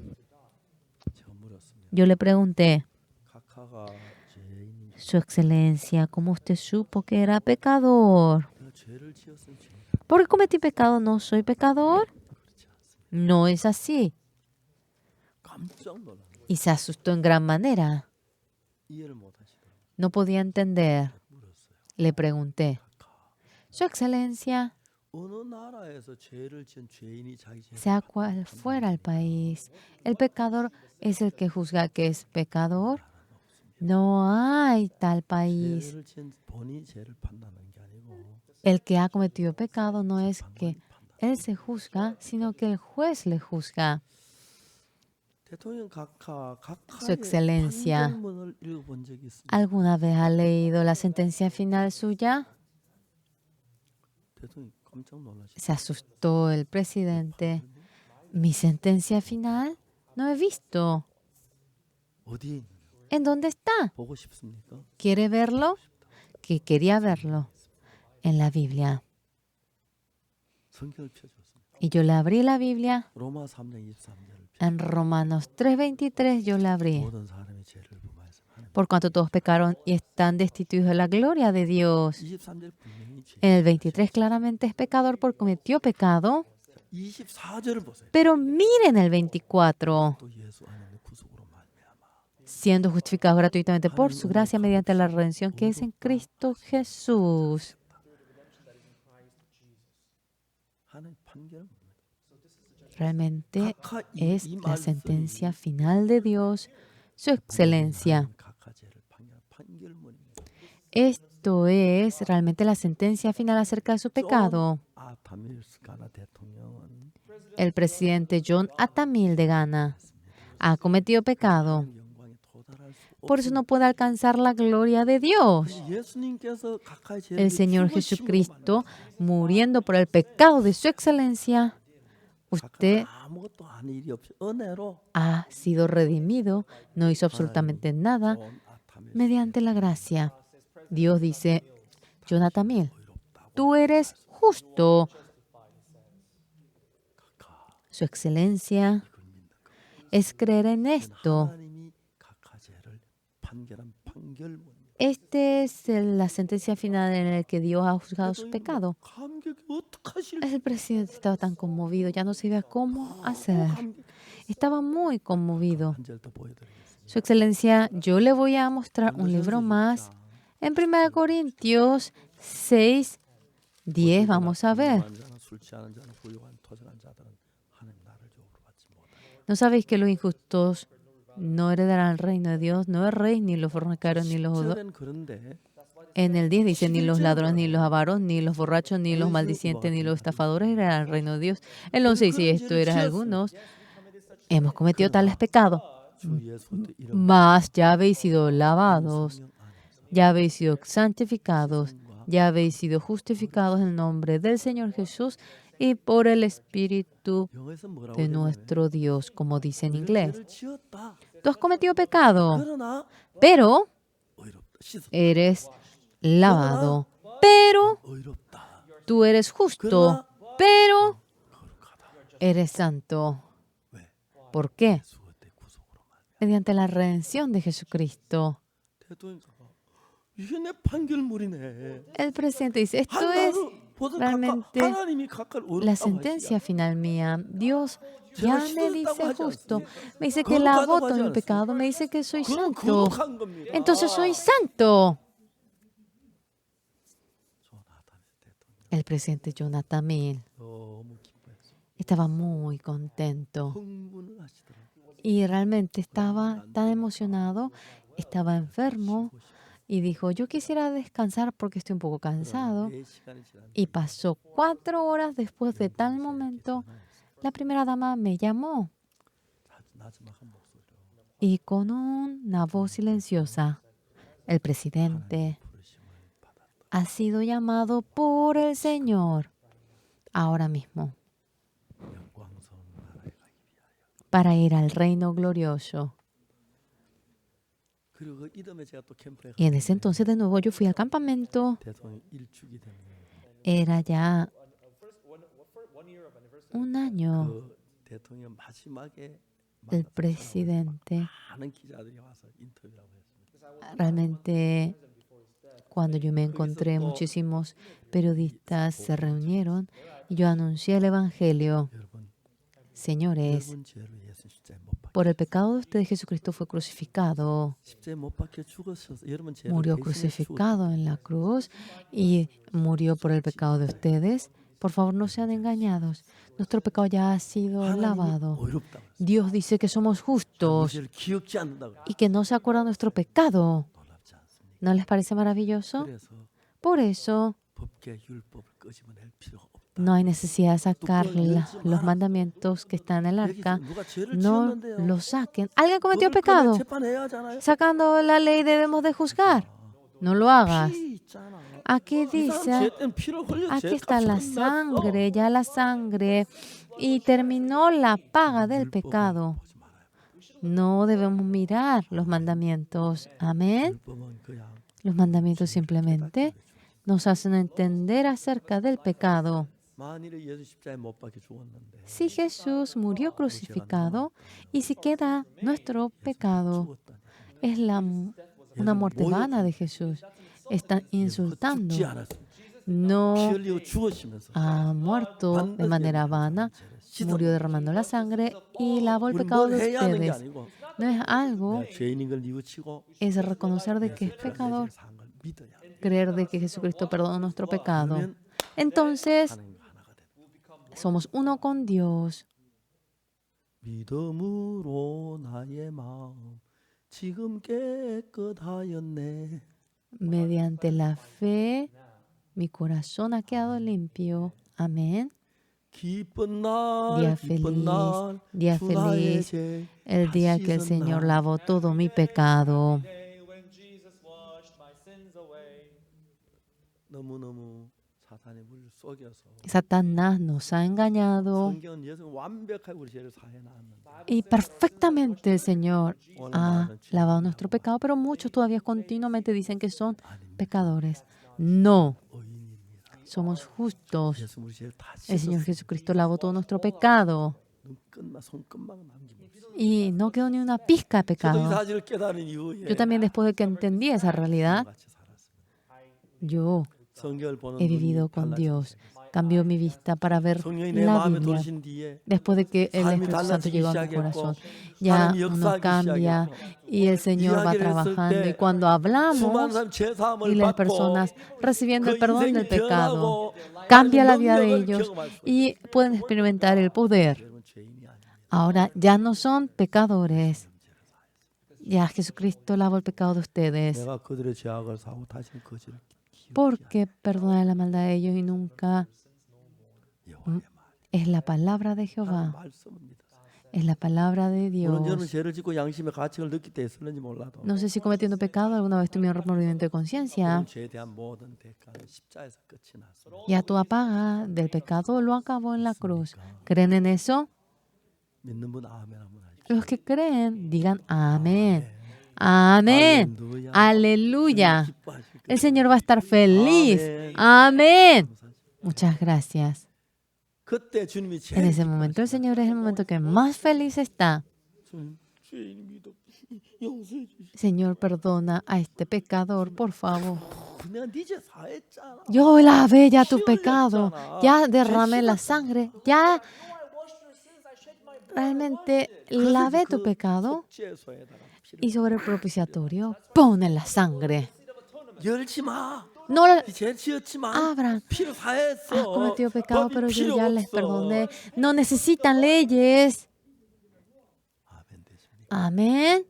제가 물었습니다. Yo le pregunté, 카카가 죄인이 Su Excelencia, ¿cómo usted supo que era pecador? 내가 죄를 지었으면 죄가 ¿Porque cometí pecado no soy pecador? 그렇지 않습니다. No es así. 깜짝 놀랐어요. Y se asustó en gran manera. 이해를 못 하시더라고요. No podía entender. 물었어요. Le pregunté, 카카 Su Excelencia, 어느 나라에서 죄를 지은 죄인이 자기 죄를 sea cual fuera el país, ¿el pecador es el que juzga que es pecador? No hay tal país. 죄를 지은 본인이 죄를 판단하는 게 아니고 El que ha cometido pecado no es que él se juzga, sino que el juez le juzga. 대통령 Su 각하의 excelencia, 판결문을 읽어본 적이 있습니다. ¿alguna vez ha leído la sentencia final suya? 대통령이 깜짝 놀라시죠. Se asustó el presidente. ¿Mi sentencia final? No he visto. 어디에 있느냐? ¿En dónde está? 보고 싶습니까? ¿Quiere verlo? Que quería verlo en la Biblia. 성경을 펴줬습니다. Y yo le abrí la Biblia. 로마 3장 23절을 En Romanos 3:23 yo le abrí. 모든 사람의 죄를 범하여서 하나님. Por cuanto todos pecaron y están destituidos de la gloria de Dios. 23절 분명히 죄. En el 23 claramente es pecador porque cometió pecado. 24절을 보세요. Pero miren el 24. 또 예수 안에 구속으로 말미암아 Siendo justificados gratuitamente por su gracia mediante la redención que es en Cristo Jesús. 하나님 판결은 Realmente 각하 es 이 la 말씀이 sentencia final de Dios, su excelencia. 각하 죄를 판결문입니다. Esto es realmente la sentencia final acerca de su pecado. 아타밀스가나 대통령은 El presidente John Atamil de Ghana ha cometido pecado. 영광에 도달할 수 Por eso no puede alcanzar la gloria de Dios. 없습니다. 예수님께서 각하의 죄를 El Señor 죽으심으로 Jesucristo, muriendo por el pecado de su excelencia, usted 아무것도 아는 일이 없이 은혜로 ha sido redimido, no hizo absolutamente nada 온 아타밀 mediante la gracia. Dios dice, Jonathan Mill, tú eres justo. Su excelencia es creer en esto. 하나님이 각하 죄를 판결한 판결문. Esta es la sentencia final en la que Dios ha juzgado su pecado. 감격이 어떡하실 El presidente estaba tan conmovido, ya no sabía cómo hacer. Estaba muy conmovido. 한절더 보여드리겠습니다. Su excelencia, yo le voy a mostrar un libro más. En 1 Corintios 6, 10 vamos a ver. 술 취하는 자는 훌륭한 토성한 자들은 하나님 나를 주으로 받지 못하리라. ¿No sabéis que los injustos no heredarán el reino de Dios? No el rey, ni los fornicarios, ni los... 실제는 그런데 En el 10 dice, ni los ladrones, ni los avaros, ni los borrachos, ni los maldicientes, ni los estafadores heredarán el reino de Dios. El 11 dice, esto eran algunos. Hemos cometido tales pecados, 주 예수의 이름 mas ya habéis sido lavados, 성령 안에서 ya habéis sido santificados, ya habéis sido justificados en el nombre del Señor Jesús y por el Espíritu 영어에서 뭐라고 de 되냐면 nuestro Dios, como dice en inglés. 죄를 지었다. Tú has cometido pecado, 그러나 pero 의롭다. 씻었다. eres lavado. Pero 의롭다. tú eres justo, pero eres santo. 왜? ¿Por qué? 예수의 구속으로 말. Mediante la redención de Jesucristo. 대통령가 이게 내 판결물이네. El presidente dice, esto es realmente 하나님이 각하를 la 의롭다고 sentencia final mía. Dios 제가 ya me 씻었다고 dice 하지 justo. 않습니까? Me dice que 거룩하다고 lavó 하지 todo mi 않습니까? pecado. Me dice que soy 그건 santo. 거룩한 겁니다. Entonces soy santo. 조나단 대통령 El presidente Jonathan Mill 너무 기뻐했어요. estaba muy contento. 흥분을 하시더라고요. Y realmente estaba tan emocionado. Estaba enfermo. Y dijo, yo quisiera descansar porque estoy un poco cansado. 4시간이 지났는데 Y pasó 4 horas después de tal momento. La primera dama me llamó 나지막한 목소리로 y con una voz silenciosa, el presidente 부르심을 받았다. ha sido llamado por el Señor ahora mismo 영광스러운 나라에 가기 위하여. para ir al reino glorioso. 그리고 그 이듬해 제가 또 캠프에 Y en ese entonces de nuevo yo fui al campamento. 대통령 일주기 되면 Era ya un año 그 대통령 마지막에 del 만났던 presidente. 많은 기자들이 와서 인터뷰하고 했습니다. Realmente, cuando yo me encontré, muchísimos periodistas se reunieron y yo anuncié el Evangelio. 여러분, Señores, 여러분 죄로 예수 십자에 못 박혀 por el pecado de ustedes Jesucristo fue crucificado, 십자에 못 박혀 죽으셔서 여러분 죄를 murió 대신해 crucificado en la cruz y murió por el pecado de ustedes. Por favor, no sean engañados. Nuestro pecado ya ha sido 하나님이 lavado. 어렵다고 했어요. Dios dice que somos justos 죄를 기억지 않는다고 y que no se acuerda de nuestro pecado. 놀랍지 않습니까? ¿No les parece maravilloso? 그래서 Por eso 법계 율법을 끄집어낼 필요가 없다. No hay necesidad de sacar los mandamientos que están en el arca. 누가 죄를 No 지었는데요. los saquen. ¿Alguien cometió 그걸 꺼내 pecado? 재판해야 하잖아요. Sacando la ley debemos de juzgar. No lo hagas. 피 있잖아. Aquí 이 사람 dice, 죄 때문에 피를 흘려 aquí 죄값 está la 끝났어. sangre, ya la sangre. Y terminó la paga del pecado. 보지 말아요. No debemos mirar los mandamientos. Amén. 율법은 그냥 Los mandamientos simplemente nos hacen entender acerca del pecado. 만일에 예수 십자가에 못 박혀 죽었는데 Si Jesús murió crucificado y si queda nuestro pecado, 죽었다니. es una muerte vana de Jesús. Están insultando. 죽지 않았습니다. 피 No 흘리고 죽으시면서 ha muerto de manera vana, murió derramando la sangre y lavó el 우리 pecado 뭘 de 해야 하는 게 ustedes. 아니고 No es algo, 내가 죄인인 걸 뉘우치고 es reconocer de que es pecador, 사한 걸 믿어야 돼. creer de que Jesucristo perdonó nuestro pecado. 그러면 Entonces, 하나님과 하나가 돼. somos uno con Dios. 믿음으로 나의 마음 지금 깨끗하였네. Mediante la fe, mi corazón ha quedado limpio. Amén. 기쁜 날, Día 기쁜 feliz, 날, día 주 나의 feliz, 죄 el día que el Señor lavó todo mi pecado. 너무너무 사탄의 물을 속여서 Satanás nos ha engañado 성경은 예수 완벽하게 우리 죄를 사해 놨는데 y perfectamente el Señor ha lavado nuestro pecado, pero muchos todavía continuamente dicen que son pecadores. No, 의인입니다. somos justos. 예수 우리 죄를 다 El Señor 씻었어요. Jesucristo lavó todo nuestro pecado 눈끝만 손끝만 남김없이. y no quedó ni una pizca de 저도 이 pecado. 사실을 깨달은 이후에 Yo también después de que entendí esa realidad, 같이 살았습니다. yo 성경을 보는 he 눈이 vivido con 달라졌어요. Dios. Cambió mi vista para ver 성령이 내 la 마음에 Biblia. 들어오신 뒤에 Después de que el 삶이 Espíritu Santo 달라지기 llegó a mi 시작했고 corazón, ya 하나님이 uno 역사하기 cambia 시작했고 y el Señor va 이야기를 했을 trabajando. Y 때 cuando 수많은 hablamos 사람 죄 y 사함을 las 받고 personas recibiendo el 그 perdón del 인생이 pecado, 변하고 cambia la 하나님의 vida de 능력을 ellos 경험할 수 있어요. y pueden experimentar el poder. 여러분 죄인이 아닙니다. Ahora ya no son pecadores. Ya Jesucristo lavó el pecado de ustedes. 내가 그들의 죄악을 사고 다시는 그 죄를 Porque perdona la maldad de ellos y nunca 여호와의 말. es la palabra de 하나님 Jehová, 말씀을 믿어요. es la palabra de 물론 여러분 Dios. 죄를 짓고 양심의 가책을 느낄 때 있을는지 몰라도 No sé si cometiendo pecado alguna vez tuvieron remordimiento de conciencia. 그런 죄에 대한 모든 대가는 십자에서 끝이 났습니다. Ya toda paga del pecado lo acabó en la cruz. ¿Creen en eso? 믿는 분 아멘 한번 하십시오. Los que creen, digan amén. Amén. 할렐루야. Aleluya. 기뻐하실 El 거예요. Señor va a estar feliz. Amén. Amén. 감사하십시오. Muchas gracias. 그때 주님이 En 제일 ese momento el Señor es el momento que más feliz está. 주님, 죄인입니다. 용서해 주시오. Señor, perdona a este pecador, por favor. 내가 네 죄 사했잖아. Yo lavé ya tu pecado, ya derramé la sangre, ya realmente lavé tu pecado 속죄소에다가 피를 y sobre el propiciatorio pone la sangre. 열지 마. No 죄 지었지만 abran. 피를 Has 사했어. cometido pecado, 법이 pero yo 필요 ya les 없어. perdoné. No necesitan leyes. 아멘 되십니까? Amén.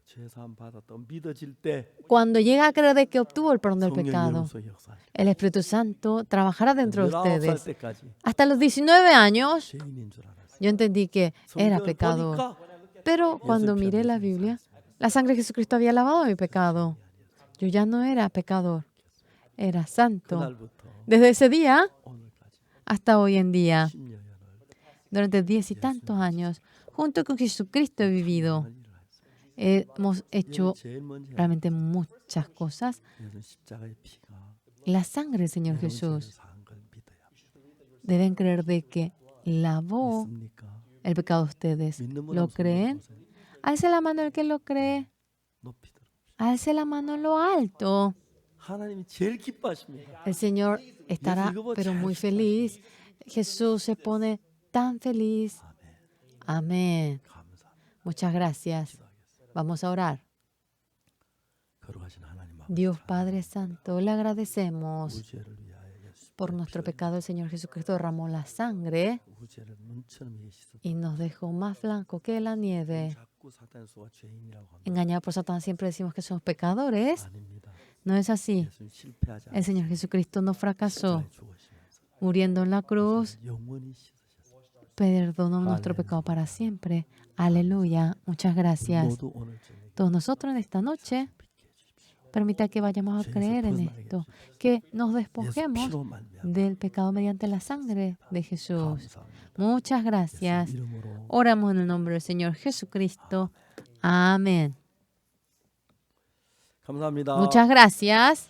죄 사함 받았던 믿어질 때 Cuando llega a creer de que obtuvo el perdón del 성령 pecado, 여러분서 역사하시고 el Espíritu Santo trabajará dentro de 19살 ustedes. 때까지 Hasta los 19 años, 죄인인 줄 알았어요. yo entendí que era 성경을 pecador. 보니까 Pero cuando miré la Biblia, la sangre de Jesucristo había lavado mi pecado. Yo ya no era pecador, era santo. 그날부터 Desde ese día 오늘까지 hasta hoy en día, 10년을 durante 10 y tantos años, junto con Jesucristo he vivido. Hemos hecho 제일 먼저 realmente muchas cosas. 예수 십자가의 피가 La sangre del Señor 여러분 죄를 Jesús 사한 걸 믿어야 합니다. deben creer de que lavó 믿습니까? el pecado de ustedes. 믿는 분 ¿Lo 한번 손 creen? 들어보세요. Alce la mano el que lo cree. 높이 들어. Alce la mano en lo alto. 하나님이 제일 기뻐하십니다. El Señor estará pero muy feliz. Jesús se pone tan feliz. Amén. 감사합니다. Muchas gracias. Vamos a orar. 거룩하신 하나님 아버지, Dios Padre Santo, le agradecemos 우죄를 위하여 예수 por nuestro pecado. El Señor Jesucristo derramó la sangre 우죄를 눈처럼 씻어 y nos dejó más blanco que la nieve. 자꾸 사탄의 수가 죄인이라고 합니다. Engañados por Satanás siempre decimos que somos pecadores. 아닙니다. No es así. 예수님 실패하지 El Señor Jesucristo no fracasó. 십자가에 죽으시면서 Muriendo en la cruz, 영원히 씻으셨습니다. perdonó nuestro pecado para siempre. Aleluya. Muchas gracias. 모두 오늘 저녁에 Todos nosotros en esta noche, permita que vayamos a creer en esto, que nos 예수 despojemos 피로 말미암아 del pecado mediante la sangre de Jesús. 감사합니다. Muchas 예수 gracias. 이름으로 Oramos en el nombre del Señor Jesucristo. Amén. 감사합니다. Muchas gracias.